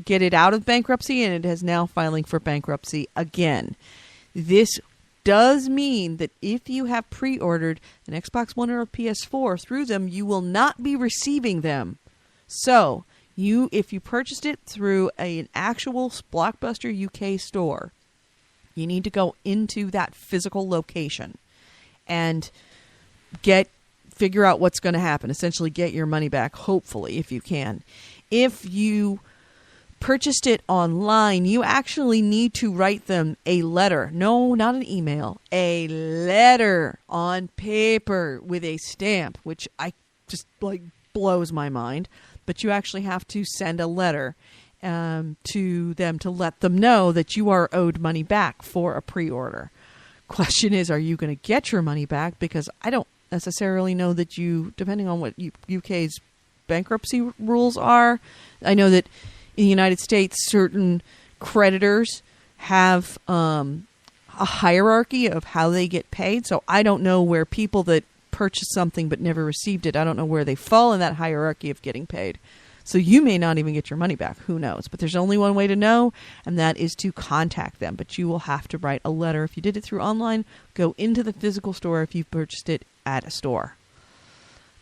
get it out of bankruptcy, and it is now filing for bankruptcy again. This does mean that if you have pre-ordered an Xbox One or a PS4 through them, you will not be receiving them. So, if you purchased it through an actual Blockbuster UK store, you need to go into that physical location and figure out what's going to happen. Essentially, get your money back, hopefully, if you can. If you purchased it online, you actually need to write them a letter. No, not an email. A letter on paper with a stamp, which I just blows my mind. But you actually have to send a letter to them to let them know that you are owed money back for a pre-order. Question is, are you going to get your money back? Because I don't necessarily know that depending on what UK's bankruptcy rules are, I know that in the United States, certain creditors have a hierarchy of how they get paid. So I don't know where people that purchased something but never received it, I don't know where they fall in that hierarchy of getting paid. So you may not even get your money back. Who knows? But there's only one way to know, and that is to contact them. But you will have to write a letter. If you did it through online, go into the physical store if you've purchased it at a store.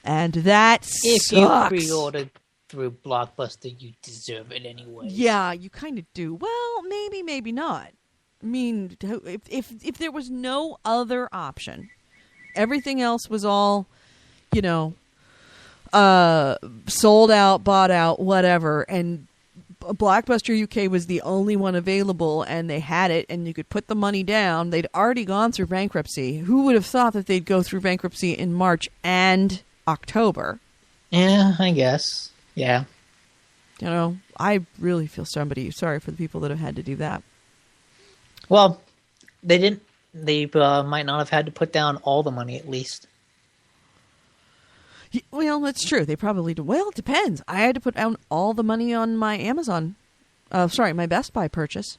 And that sucks. If you pre-ordered through Blockbuster, you deserve it anyway. Yeah, you kind of do. Well, maybe not. I mean, if there was no other option, everything else was all, sold out, bought out, whatever, and Blockbuster UK was the only one available, and they had it, and you could put the money down. They'd already gone through bankruptcy. Who would have thought that they'd go through bankruptcy in March and October? Yeah, I guess. Yeah. I really feel sorry for the people that have had to do that. Well, they didn't. They might not have had to put down all the money, at least. Well, that's true. They probably do. Well, it depends. I had to put down all the money on my my Best Buy purchase.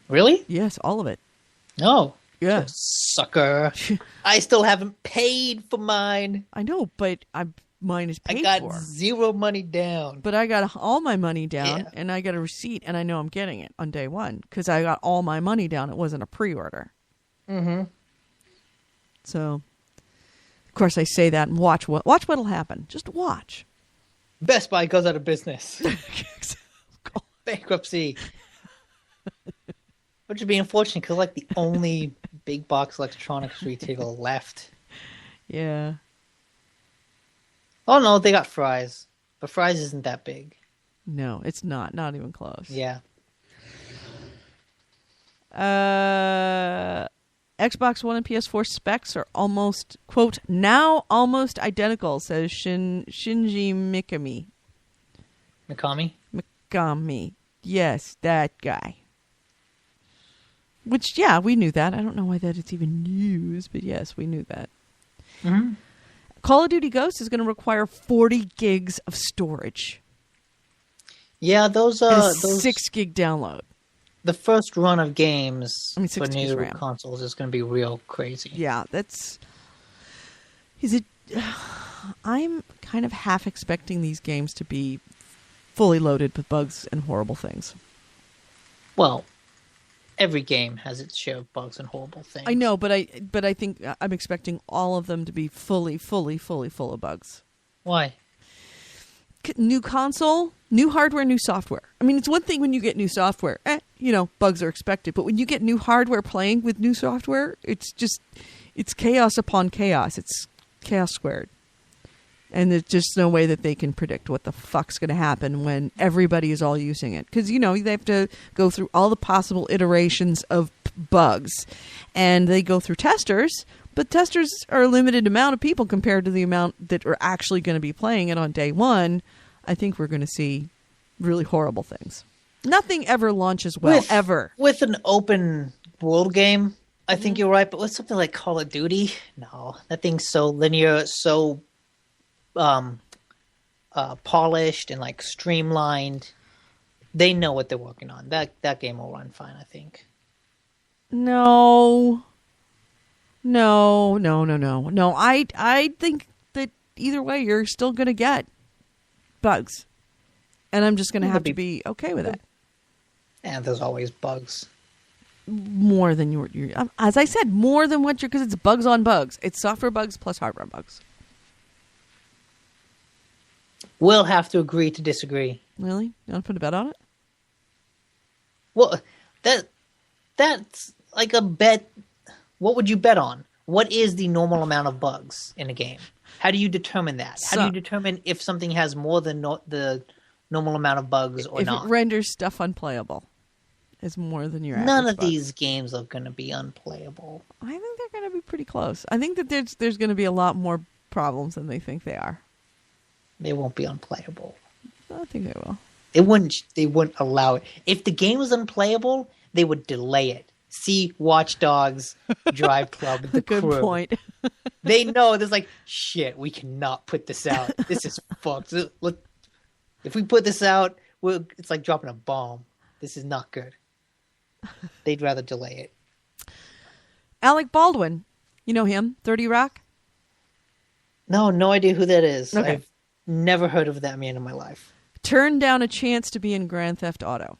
Really? Yes, all of it. No. Yeah. Sucker. I still haven't paid for mine. I know, but mine is paid for. I got zero money down. But I got all my money down, Yeah. and I got a receipt, and I know I'm getting it on day one because I got all my money down. It wasn't a pre-order. Mm-hmm. So, of course, I say that and watch what'll happen. Just watch. Best Buy goes out of business. Bankruptcy. Which would be unfortunate because the only big box electronics retailer left. Yeah. Oh no, they got Fry's, but Fry's isn't that big. No, it's not. Not even close. Yeah. Xbox One and PS4 specs are almost, quote, now almost identical, says Shinji Mikami. Mikami. Yes, that guy. Which, yeah, we knew that. I don't know why that it's even news, but yes, we knew that. Mm-hmm. Call of Duty Ghosts is going to require 40 gigs of storage. Yeah, those and a 6 gig download. The first run of games for 6 new RAM. consoles is going to be real crazy. Yeah, I'm kind of half expecting these games to be fully loaded with bugs and horrible things. Well, every game has its share of bugs and horrible things. I know, but I think I'm expecting all of them to be fully full of bugs. Why? New console, new hardware, new software. I mean, it's one thing when you get new software, bugs are expected. But when you get new hardware playing with new software, it's chaos upon chaos. It's chaos squared. And there's just no way that they can predict what the fuck's going to happen when everybody is all using it. Because, they have to go through all the possible iterations of bugs. And they go through testers, but testers are a limited amount of people compared to the amount that are actually going to be playing it on day one. I think we're going to see really horrible things. Nothing ever launches well, ever. With an open world game, I think you're right. But with something like Call of Duty, no. That thing's so linear, so polished and streamlined. They know what they're working on. That game will run fine, I think. No. No. I think that either way, you're still going to get bugs, and I'm just going to have to be okay with it. And there's always bugs. More than your as I said, more than what you're, because it's bugs on bugs. It's software bugs plus hardware bugs. We'll have to agree to disagree. Really? You want to put a bet on it? Well, that's like a bet. What would you bet on? What is the normal amount of bugs in a game? How do you determine that? How do you determine if something has more than the normal amount of bugs or not? If it renders stuff unplayable, is more than your average None of bug. these games are going to be unplayable. I think they're going to be pretty close. I think that there's going to be a lot more problems than they think they are. They won't be unplayable. I think they will. They wouldn't allow it. If the game was unplayable, they would delay it. See Watch Dogs, Drive Club, the Good Crew. point. They know there's like, shit, we cannot put this out. This is fucked. Look, if we put this out, it's like dropping a bomb. This is not good. They'd rather delay it. Alec Baldwin, you know him, 30 Rock? No idea who that is. Okay. I've never heard of that man in my life. Turned down a chance to be in Grand Theft Auto.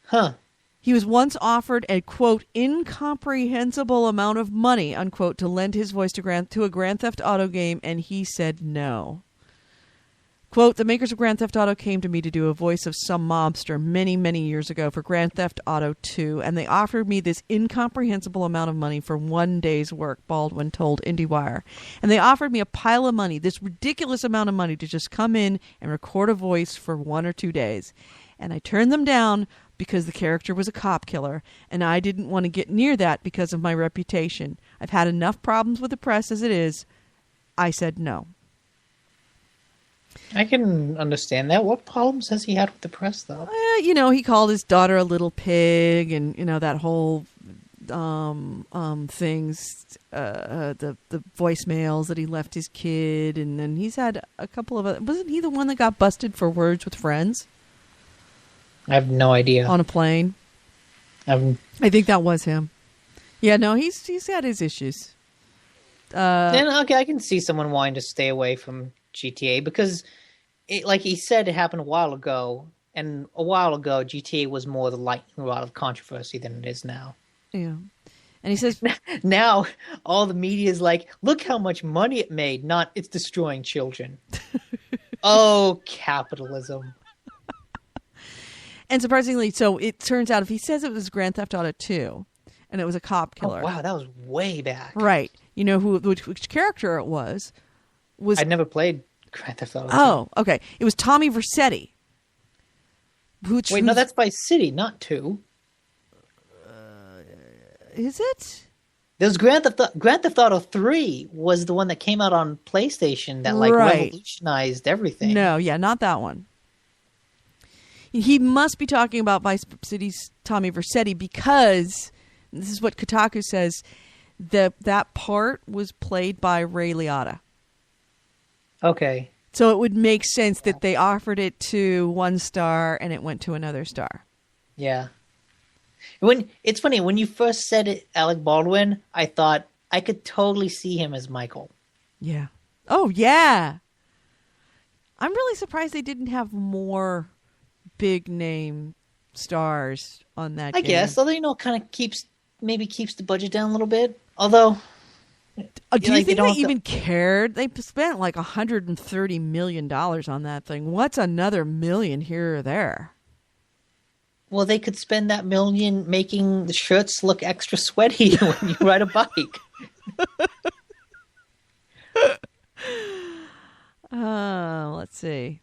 Huh. He was once offered a, quote, incomprehensible amount of money, unquote, to lend his voice to a Grand Theft Auto game, and he said no. Quote, the makers of Grand Theft Auto came to me to do a voice of some mobster many, many years ago for Grand Theft Auto 2, and they offered me this incomprehensible amount of money for one day's work, Baldwin told IndieWire. And they offered me a pile of money, this ridiculous amount of money, to just come in and record a voice for 1 or 2 days. And I turned them down because the character was a cop killer, and I didn't want to get near that because of my reputation. I've had enough problems with the press as it is. I said no. I can understand that. What problems has he had with the press, though? He called his daughter a little pig, and that whole things, the voicemails that he left his kid, and then he's had a couple of. Wasn't he the one that got busted for words with friends? I have no idea. On a plane. I think that was him. Yeah, no, he's had his issues. Then okay, I can see someone wanting to stay away from GTA because, like he said, it happened a while ago, and a while ago GTA was more the lightning rod of controversy than it is now. Yeah, and he says now all the media is like, look how much money it made, not it's destroying children. Oh, capitalism. And surprisingly, so it turns out if he says it was Grand Theft Auto 2 and it was a cop killer. Oh, wow, that was way back. Right. You know which character it was I'd never played Grand Theft Auto 2. Oh, okay. It was Tommy Vercetti. Wait, no, that's Vice City, not 2. Is it? There's Grand Theft Auto 3 was the one that came out on PlayStation that revolutionized everything. No, yeah, not that one. He must be talking about Vice City's Tommy Vercetti because this is what Kotaku says, that part was played by Ray Liotta. Okay. So it would make sense that they offered it to one star and it went to another star. Yeah. It's funny, when you first said it, Alec Baldwin, I thought I could totally see him as Michael. Yeah. Oh, yeah. I'm really surprised they didn't have more big name stars on that game. I guess, although, kind of keeps the budget down a little bit. Although, do you think they even cared? They spent like $130 million on that thing. What's another million here or there? Well, they could spend that million making the shirts look extra sweaty when you ride a bike. Let's see.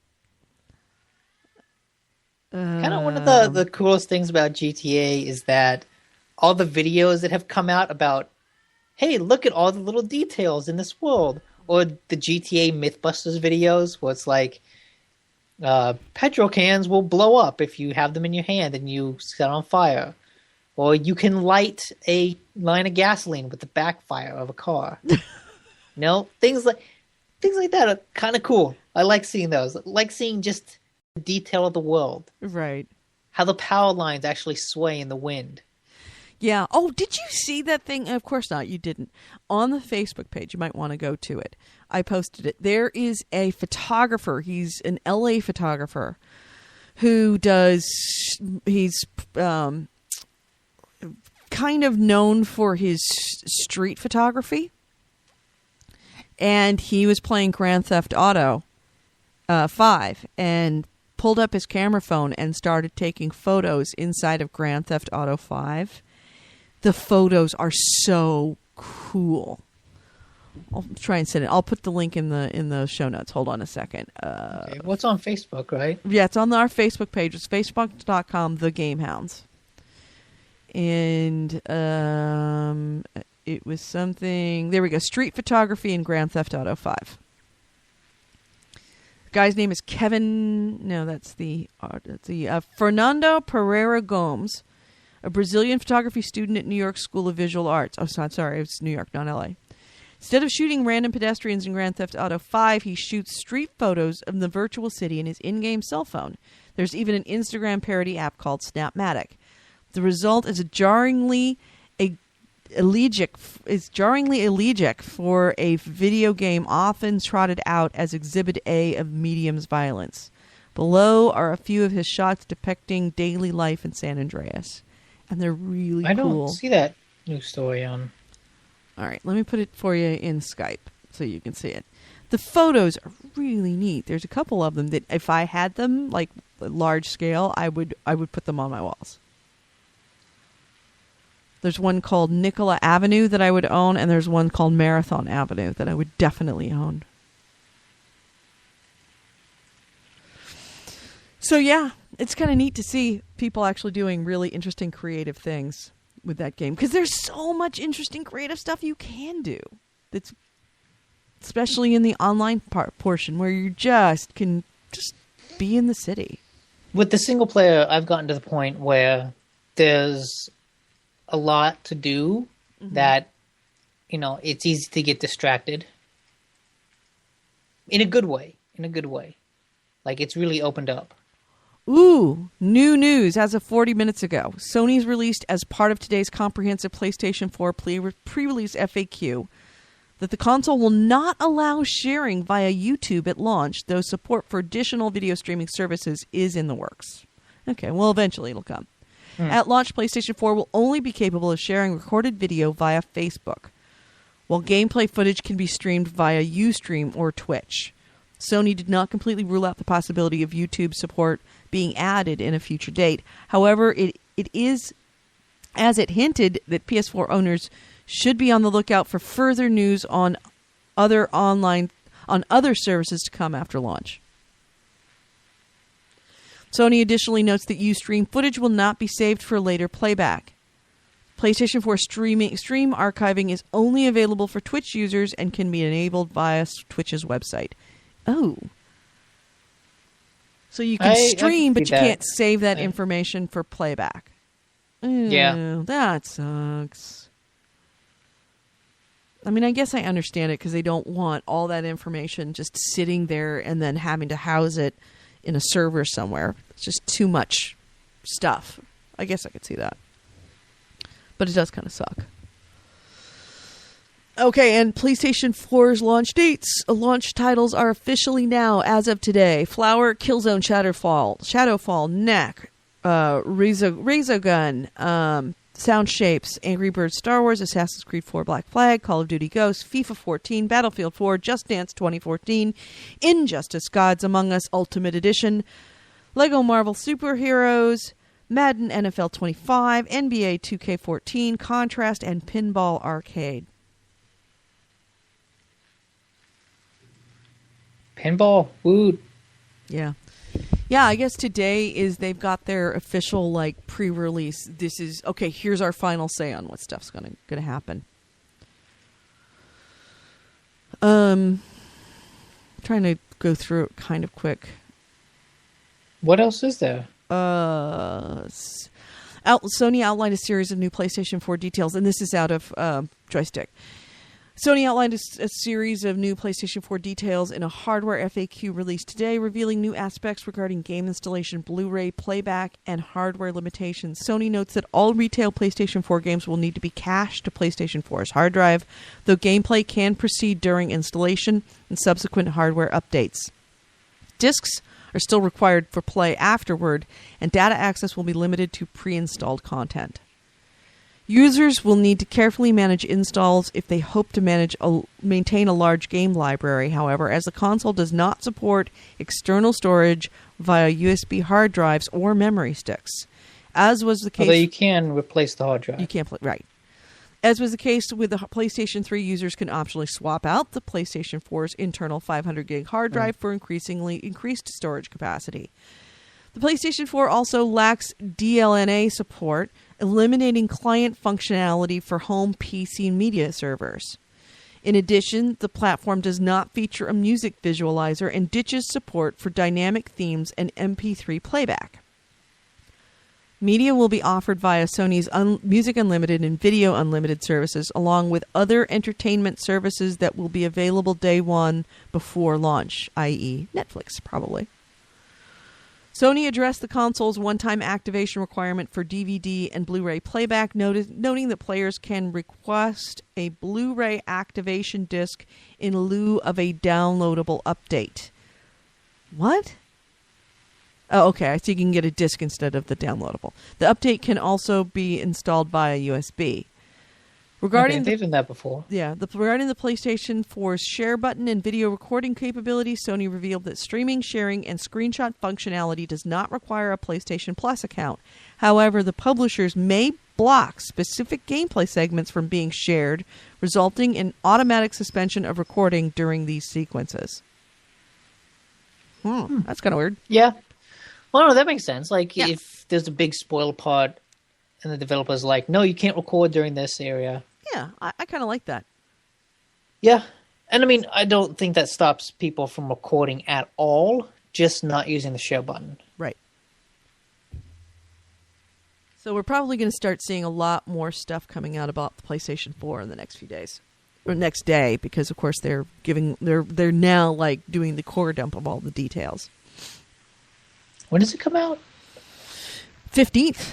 Kind of one of the coolest things about GTA is that all the videos that have come out about, hey, look at all the little details in this world. Or the GTA Mythbusters videos where it's like, petrol cans will blow up if you have them in your hand and you set on fire. Or you can light a line of gasoline with the backfire of a car. Things like that are kind of cool. I like seeing those. I like seeing just detail of the world. Right. How the power lines actually sway in the wind. Yeah. Oh, did you see that thing? Of course not. You didn't. On the Facebook page, you might want to go to it. I posted it. There is a photographer. He's an LA photographer who does. He's kind of known for his street photography, and he was playing Grand Theft Auto 5 and pulled up his camera phone and started taking photos inside of Grand Theft Auto 5. The photos are so cool. I'll try and send it. I'll put the link in the show notes. Hold on a second. Okay. What's on Facebook, right? Yeah, it's on our Facebook page. It's facebook.com, The Gamehounds. And it was something... There we go. Street photography in Grand Theft Auto 5. Guy's name is Kevin. No, that's the Fernando Pereira Gomes, a Brazilian photography student at New York School of Visual Arts. Oh, sorry, it's New York, not LA. Instead of shooting random pedestrians in Grand Theft Auto 5, he shoots street photos of the virtual city in his in-game cell phone. There's even an Instagram parody app called Snapmatic. The result is jarringly elegiac for a video game often trotted out as Exhibit A of medium's violence. Below are a few of his shots depicting daily life in San Andreas. And they're really cool. I don't see that news story on. All right, let me put it for you in Skype so you can see it. The photos are really neat. There's a couple of them that if I had them, like large scale, I would put them on my walls. There's one called Nicola Avenue that I would own, and there's one called Marathon Avenue that I would definitely own. So yeah, it's kind of neat to see people actually doing really interesting creative things with that game, because there's so much interesting creative stuff you can do. That's especially in the online portion where you can be in the city. With the single player, I've gotten to the point where there's a lot to do that, it's easy to get distracted. In a good way. Like, it's really opened up. Ooh, new news as of 40 minutes ago. Sony's released as part of today's comprehensive PlayStation 4 pre-release FAQ that the console will not allow sharing via YouTube at launch, though support for additional video streaming services is in the works. Okay, well, eventually it'll come. At launch, PlayStation 4 will only be capable of sharing recorded video via Facebook, while gameplay footage can be streamed via Ustream or Twitch. Sony did not completely rule out the possibility of YouTube support being added in a future date. However, it is, as it hinted, that PS4 owners should be on the lookout for further news on other services to come after launch. Sony additionally notes that Ustream footage will not be saved for later playback. PlayStation 4 stream archiving is only available for Twitch users and can be enabled via Twitch's website. Oh. So you can stream, but you can't save that information for playback. Yeah. That sucks. I mean, I guess I understand it because they don't want all that information just sitting there and then having to house it in a server somewhere. It's just too much stuff. I guess I could see that. But it does kind of suck. Okay, and PlayStation 4's launch dates. Launch titles are officially now, as of today. Flower, Killzone, Shadowfall, Knack, Resogun, Sound Shapes, Angry Birds Star Wars, Assassin's Creed 4 Black Flag, Call of Duty Ghosts, FIFA 14, Battlefield 4, Just Dance 2014, Injustice Gods Among Us Ultimate Edition, Lego Marvel Superheroes, Madden NFL 25, NBA 2K14, Contrast, and Pinball Arcade. Pinball? Woo. Yeah. Yeah, I guess today is they've got their official pre-release. This is okay, here's our final say on what stuff's gonna happen. Trying to go through it kind of quick. What else is there? Sony outlined a series of new PlayStation 4 details, and this is out of Joystick. Sony outlined a series of new PlayStation 4 details in a hardware FAQ released today, revealing new aspects regarding game installation, Blu-ray playback, and hardware limitations. Sony notes that all retail PlayStation 4 games will need to be cached to PlayStation 4's hard drive, though gameplay can proceed during installation and subsequent hardware updates. Discs are still required for play afterward, and data access will be limited to pre-installed content. Users will need to carefully manage installs if they hope to maintain a large game library, however, as the console does not support external storage via USB hard drives or memory sticks. As was the case... Although you can replace the hard drive. You can't play... Right. As was the case with the PlayStation 3, users can optionally swap out the PlayStation 4's internal 500 gig hard drive for increased storage capacity. The PlayStation 4 also lacks DLNA support, eliminating client functionality for home PC media servers. In addition, the platform does not feature a music visualizer and ditches support for dynamic themes and MP3 playback. Media will be offered via Sony's Music Unlimited and Video Unlimited services, along with other entertainment services that will be available day one before launch, i.e. Netflix, probably. Sony addressed the console's one-time activation requirement for DVD and Blu-ray playback, noting that players can request a Blu-ray activation disc in lieu of a downloadable update. What? Oh, okay. So you can get a disc instead of the downloadable. The update can also be installed via USB. They've done that before. Yeah, regarding the PlayStation 4's share button and video recording capability, Sony revealed that streaming, sharing, and screenshot functionality does not require a PlayStation Plus account. However, the publishers may block specific gameplay segments from being shared, resulting in automatic suspension of recording during these sequences. That's kind of weird. Yeah. Well, no, that makes sense. Like, if there's a big spoiler part and the developer's like, no, you can't record during this area. Yeah, I kind of like that. Yeah. And I mean, I don't think that stops people from recording at all, just not using the share button. Right. So we're probably going to start seeing a lot more stuff coming out about the PlayStation 4 in the next few days. Or next day, because of course they're now like doing the core dump of all the details. When does it come out? 15th.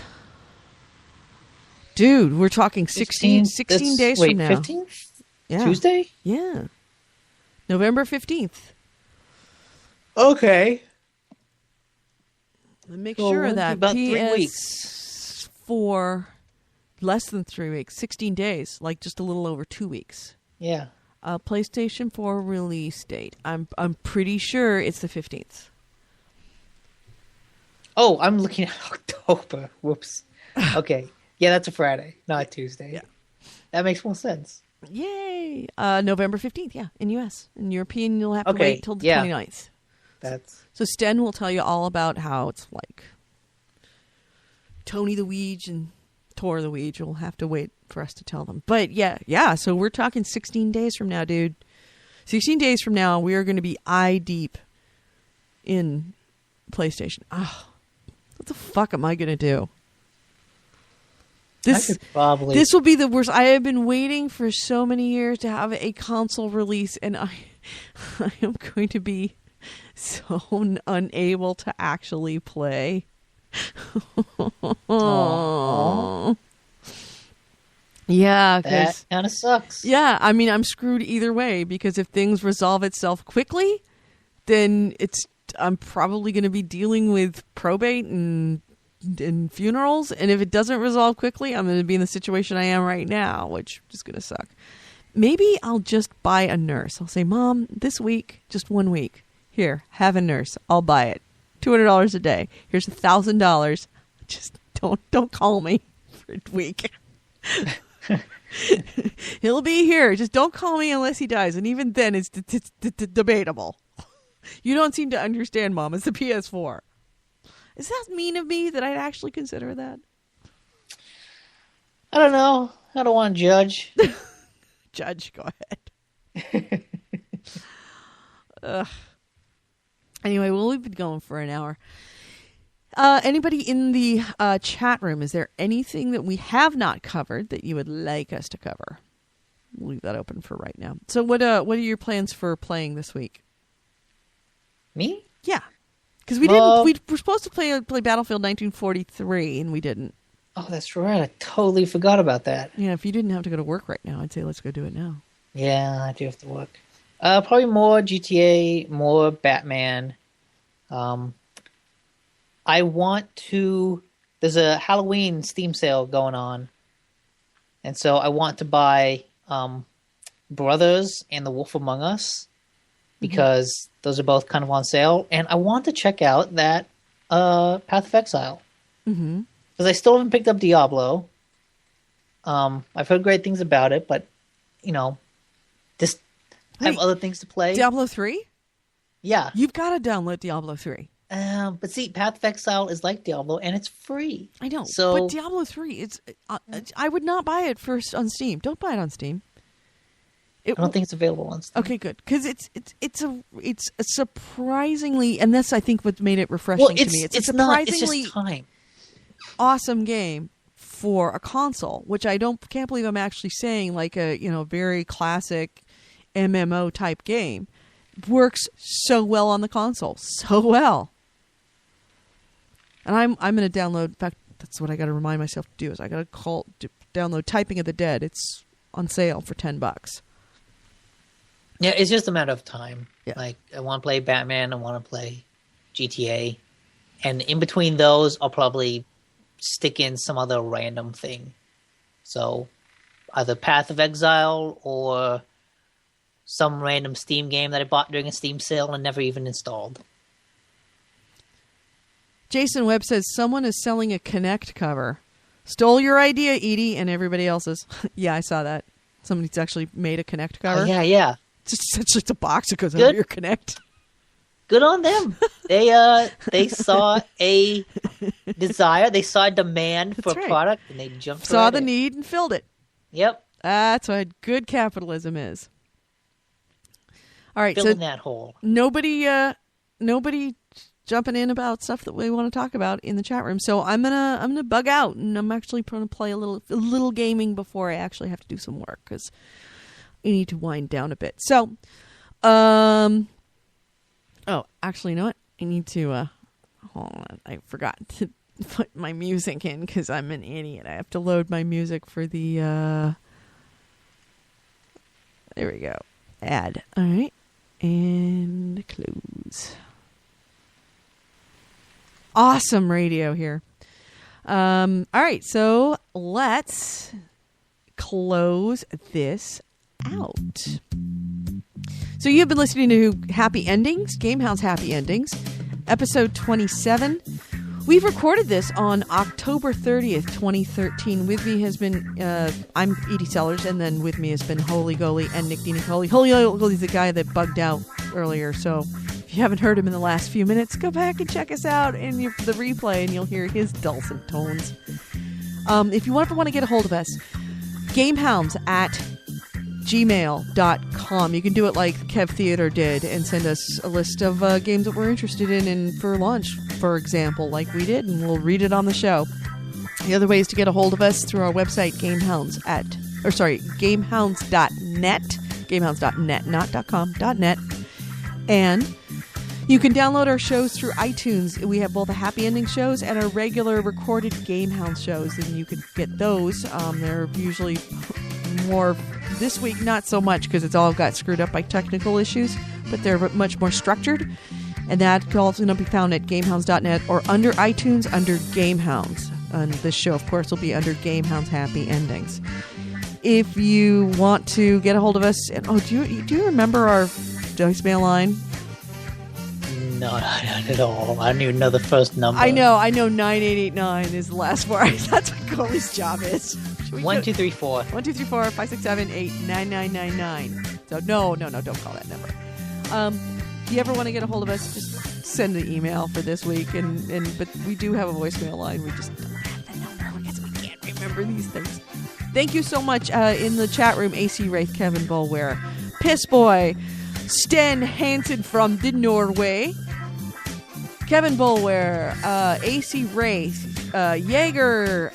Dude, we're talking 16 days from now. 15th? Yeah. Tuesday? Yeah. November 15th. Okay. Make sure that about 3 weeks. For less than 3 weeks, 16 days, like just a little over 2 weeks. Yeah. PlayStation 4 release date. I'm pretty sure it's the 15th. Oh, I'm looking at October. Whoops. Okay. Yeah, that's a Friday, not a Tuesday. Yeah. That makes more sense. Yay! November 15th, yeah, in U.S. In European, you'll have to wait till the 29th. So Sten will tell you all about how it's like Tony the Weege and Tor the Weege. You'll have to wait for us to tell them. But yeah, so we're talking 16 days from now, dude. 16 days from now, we are going to be eye deep in PlayStation. Oh, what the fuck am I going to do? This will be the worst. I have been waiting for so many years to have a console release, and I am going to be so unable to actually play. Yeah, that kind of sucks. Yeah, I mean, I'm screwed either way, because if things resolve itself quickly, then I'm probably going to be dealing with probate and funerals, and if it doesn't resolve quickly, I'm going to be in the situation I am right now, which is going to suck. Maybe I'll just buy a nurse. I'll say, Mom, this week, just 1 week, here, have a nurse. I'll buy it. $200 a day. Here's $1,000. Just don't call me for a week. He'll be here. Just don't call me unless he dies, and even then, it's debatable. You don't seem to understand, Mom. It's the PS4. Is that mean of me that I'd actually consider that? I don't know. I don't want to judge. Judge, go ahead. Anyway, well, we've been going for an hour. Anybody in the chat room, is there anything that we have not covered that you would like us to cover? We'll leave that open for right now. So what are your plans for playing this week? Me? Yeah. Because we didn't. We were supposed to play Battlefield 1943, and we didn't. Oh, that's right. I totally forgot about that. Yeah, if you didn't have to go to work right now, I'd say let's go do it now. Yeah, I do have to work. Probably more GTA, more Batman. I want to... There's a Halloween Steam sale going on. And so I want to buy Brothers and The Wolf Among Us because those are both kind of on sale. And I want to check out that Path of Exile. Mm-hmm. Because I still haven't picked up Diablo. I've heard great things about it, but, just I have other things to play. Diablo 3? Yeah. You've got to download Diablo 3. But see, Path of Exile is like Diablo, and it's free. I know, so, but Diablo 3, I would not buy it first on Steam. Don't buy it on Steam. I don't think it's available on Steam. Okay, good, because it's a surprisingly, and that's I think what made it refreshing to me. It's a surprisingly it's just time. Awesome game for a console, which can't believe I'm actually saying, like a very classic MMO type game. Works so well on the console, so well. And I'm going to download. In fact, that's what I got to remind myself to do. Is I got to download Typing of the Dead. It's on sale for $10. Yeah, it's just a matter of time. Yeah. Like I want to play Batman. I want to play GTA, and in between those, I'll probably stick in some other random thing. So either Path of Exile or some random Steam game that I bought during a Steam sale and never even installed. Jason Webb says someone is selling a Kinect cover. Stole your idea, Edie, and everybody else's. Yeah, I saw that. Somebody's actually made a Kinect cover. Oh, yeah. It's just a box that goes over your Kinect. Good on them. They saw a desire, they saw a demand for a product, and they jumped. Saw the need and filled it. Yep. That's what good capitalism is. All right, filling that hole. Nobody jumping in about stuff that we want to talk about in the chat room. So I'm gonna bug out, and I'm actually going to play a little gaming before I actually have to do some work because I need to wind down a bit. So, oh, actually, you know what? I need to. Hold on, I forgot to put my music in because I'm an idiot. I have to load my music for the. There we go. Add. All right. And close. Awesome radio here. All right, so let's close this out. So you've been listening to Happy Endings, Gamehouse Happy Endings, episode 27. We've recorded this on October 30th, 2013. With me has been, I'm Edie Sellers, and then with me has been Holy Goalie and Nick DiNicoli. Holy Goalie's the guy that bugged out earlier, so if you haven't heard him in the last few minutes, go back and check us out in the replay, and you'll hear his dulcet tones. If you ever want to get a hold of us, gamehounds@gmail.com. You can do it like Kev Theater did and send us a list of games that we're interested in and for lunch, for example, like we did, and we'll read it on the show. The other way is to get a hold of us through our website, gamehounds.net, gamehounds.net, not .com, .net. And you can download our shows through iTunes. We have both the Happy Ending shows and our regular recorded Gamehounds shows, and you can get those. They're usually more... This week, not so much because it's all got screwed up by technical issues, but they're much more structured. And that can also be found at gamehounds.net or under iTunes under Gamehounds. And this show, of course, will be under Gamehounds Happy Endings. If you want to get a hold of us, do you remember our voicemail line? No, not at all. I don't even know the first number. I know 9889 is the last four. That's what Coley's job is. 1234. 1234 567 89999. So no, don't call that number. If you ever want to get a hold of us, just send an email for this week. But we do have a voicemail line. We just don't have the number because we can't remember these things. Thank you so much in the chat room, AC Wraith, Kevin Bulware, Piss Boy, Sten Hansen from the Norway, Kevin Bulware, AC Wraith, Jaeger.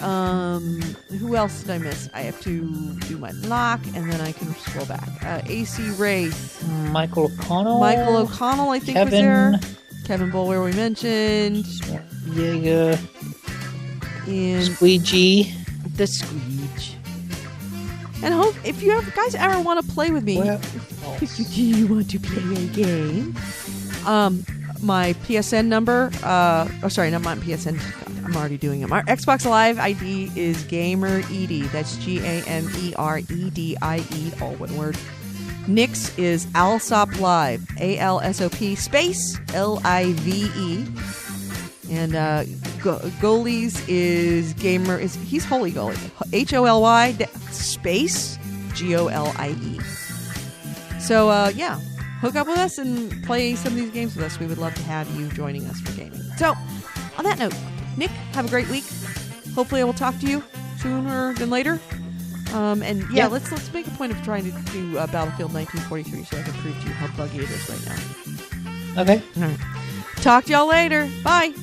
Who else did I miss? I have to do my lock, and then I can scroll back. AC Wraith. Michael O'Connell. Michael O'Connell, I think, was there. Kevin Bowler, we mentioned. Jaeger. And Squeegee. the Squeege. And hope if you guys ever want to play with me, if you want to play a game, my PSN number. Sorry, not my PSN. I'm already doing it. My Xbox Live ID is GamerED. That's GamerEdie, all one word. Nix is Alsop Live, ALSOP space LIVE. And Goalies is Gamer is he's Holy Goalie, HOLY space GOLIE. So yeah, hook up with us and play some of these games with us. We would love to have you joining us for gaming. So on that note, Nick, have a great week. Hopefully I will talk to you sooner than later. And yeah, let's make a point of trying to do Battlefield 1943 so I can prove to you how buggy it is right now. Okay. All right. Talk to y'all later. Bye.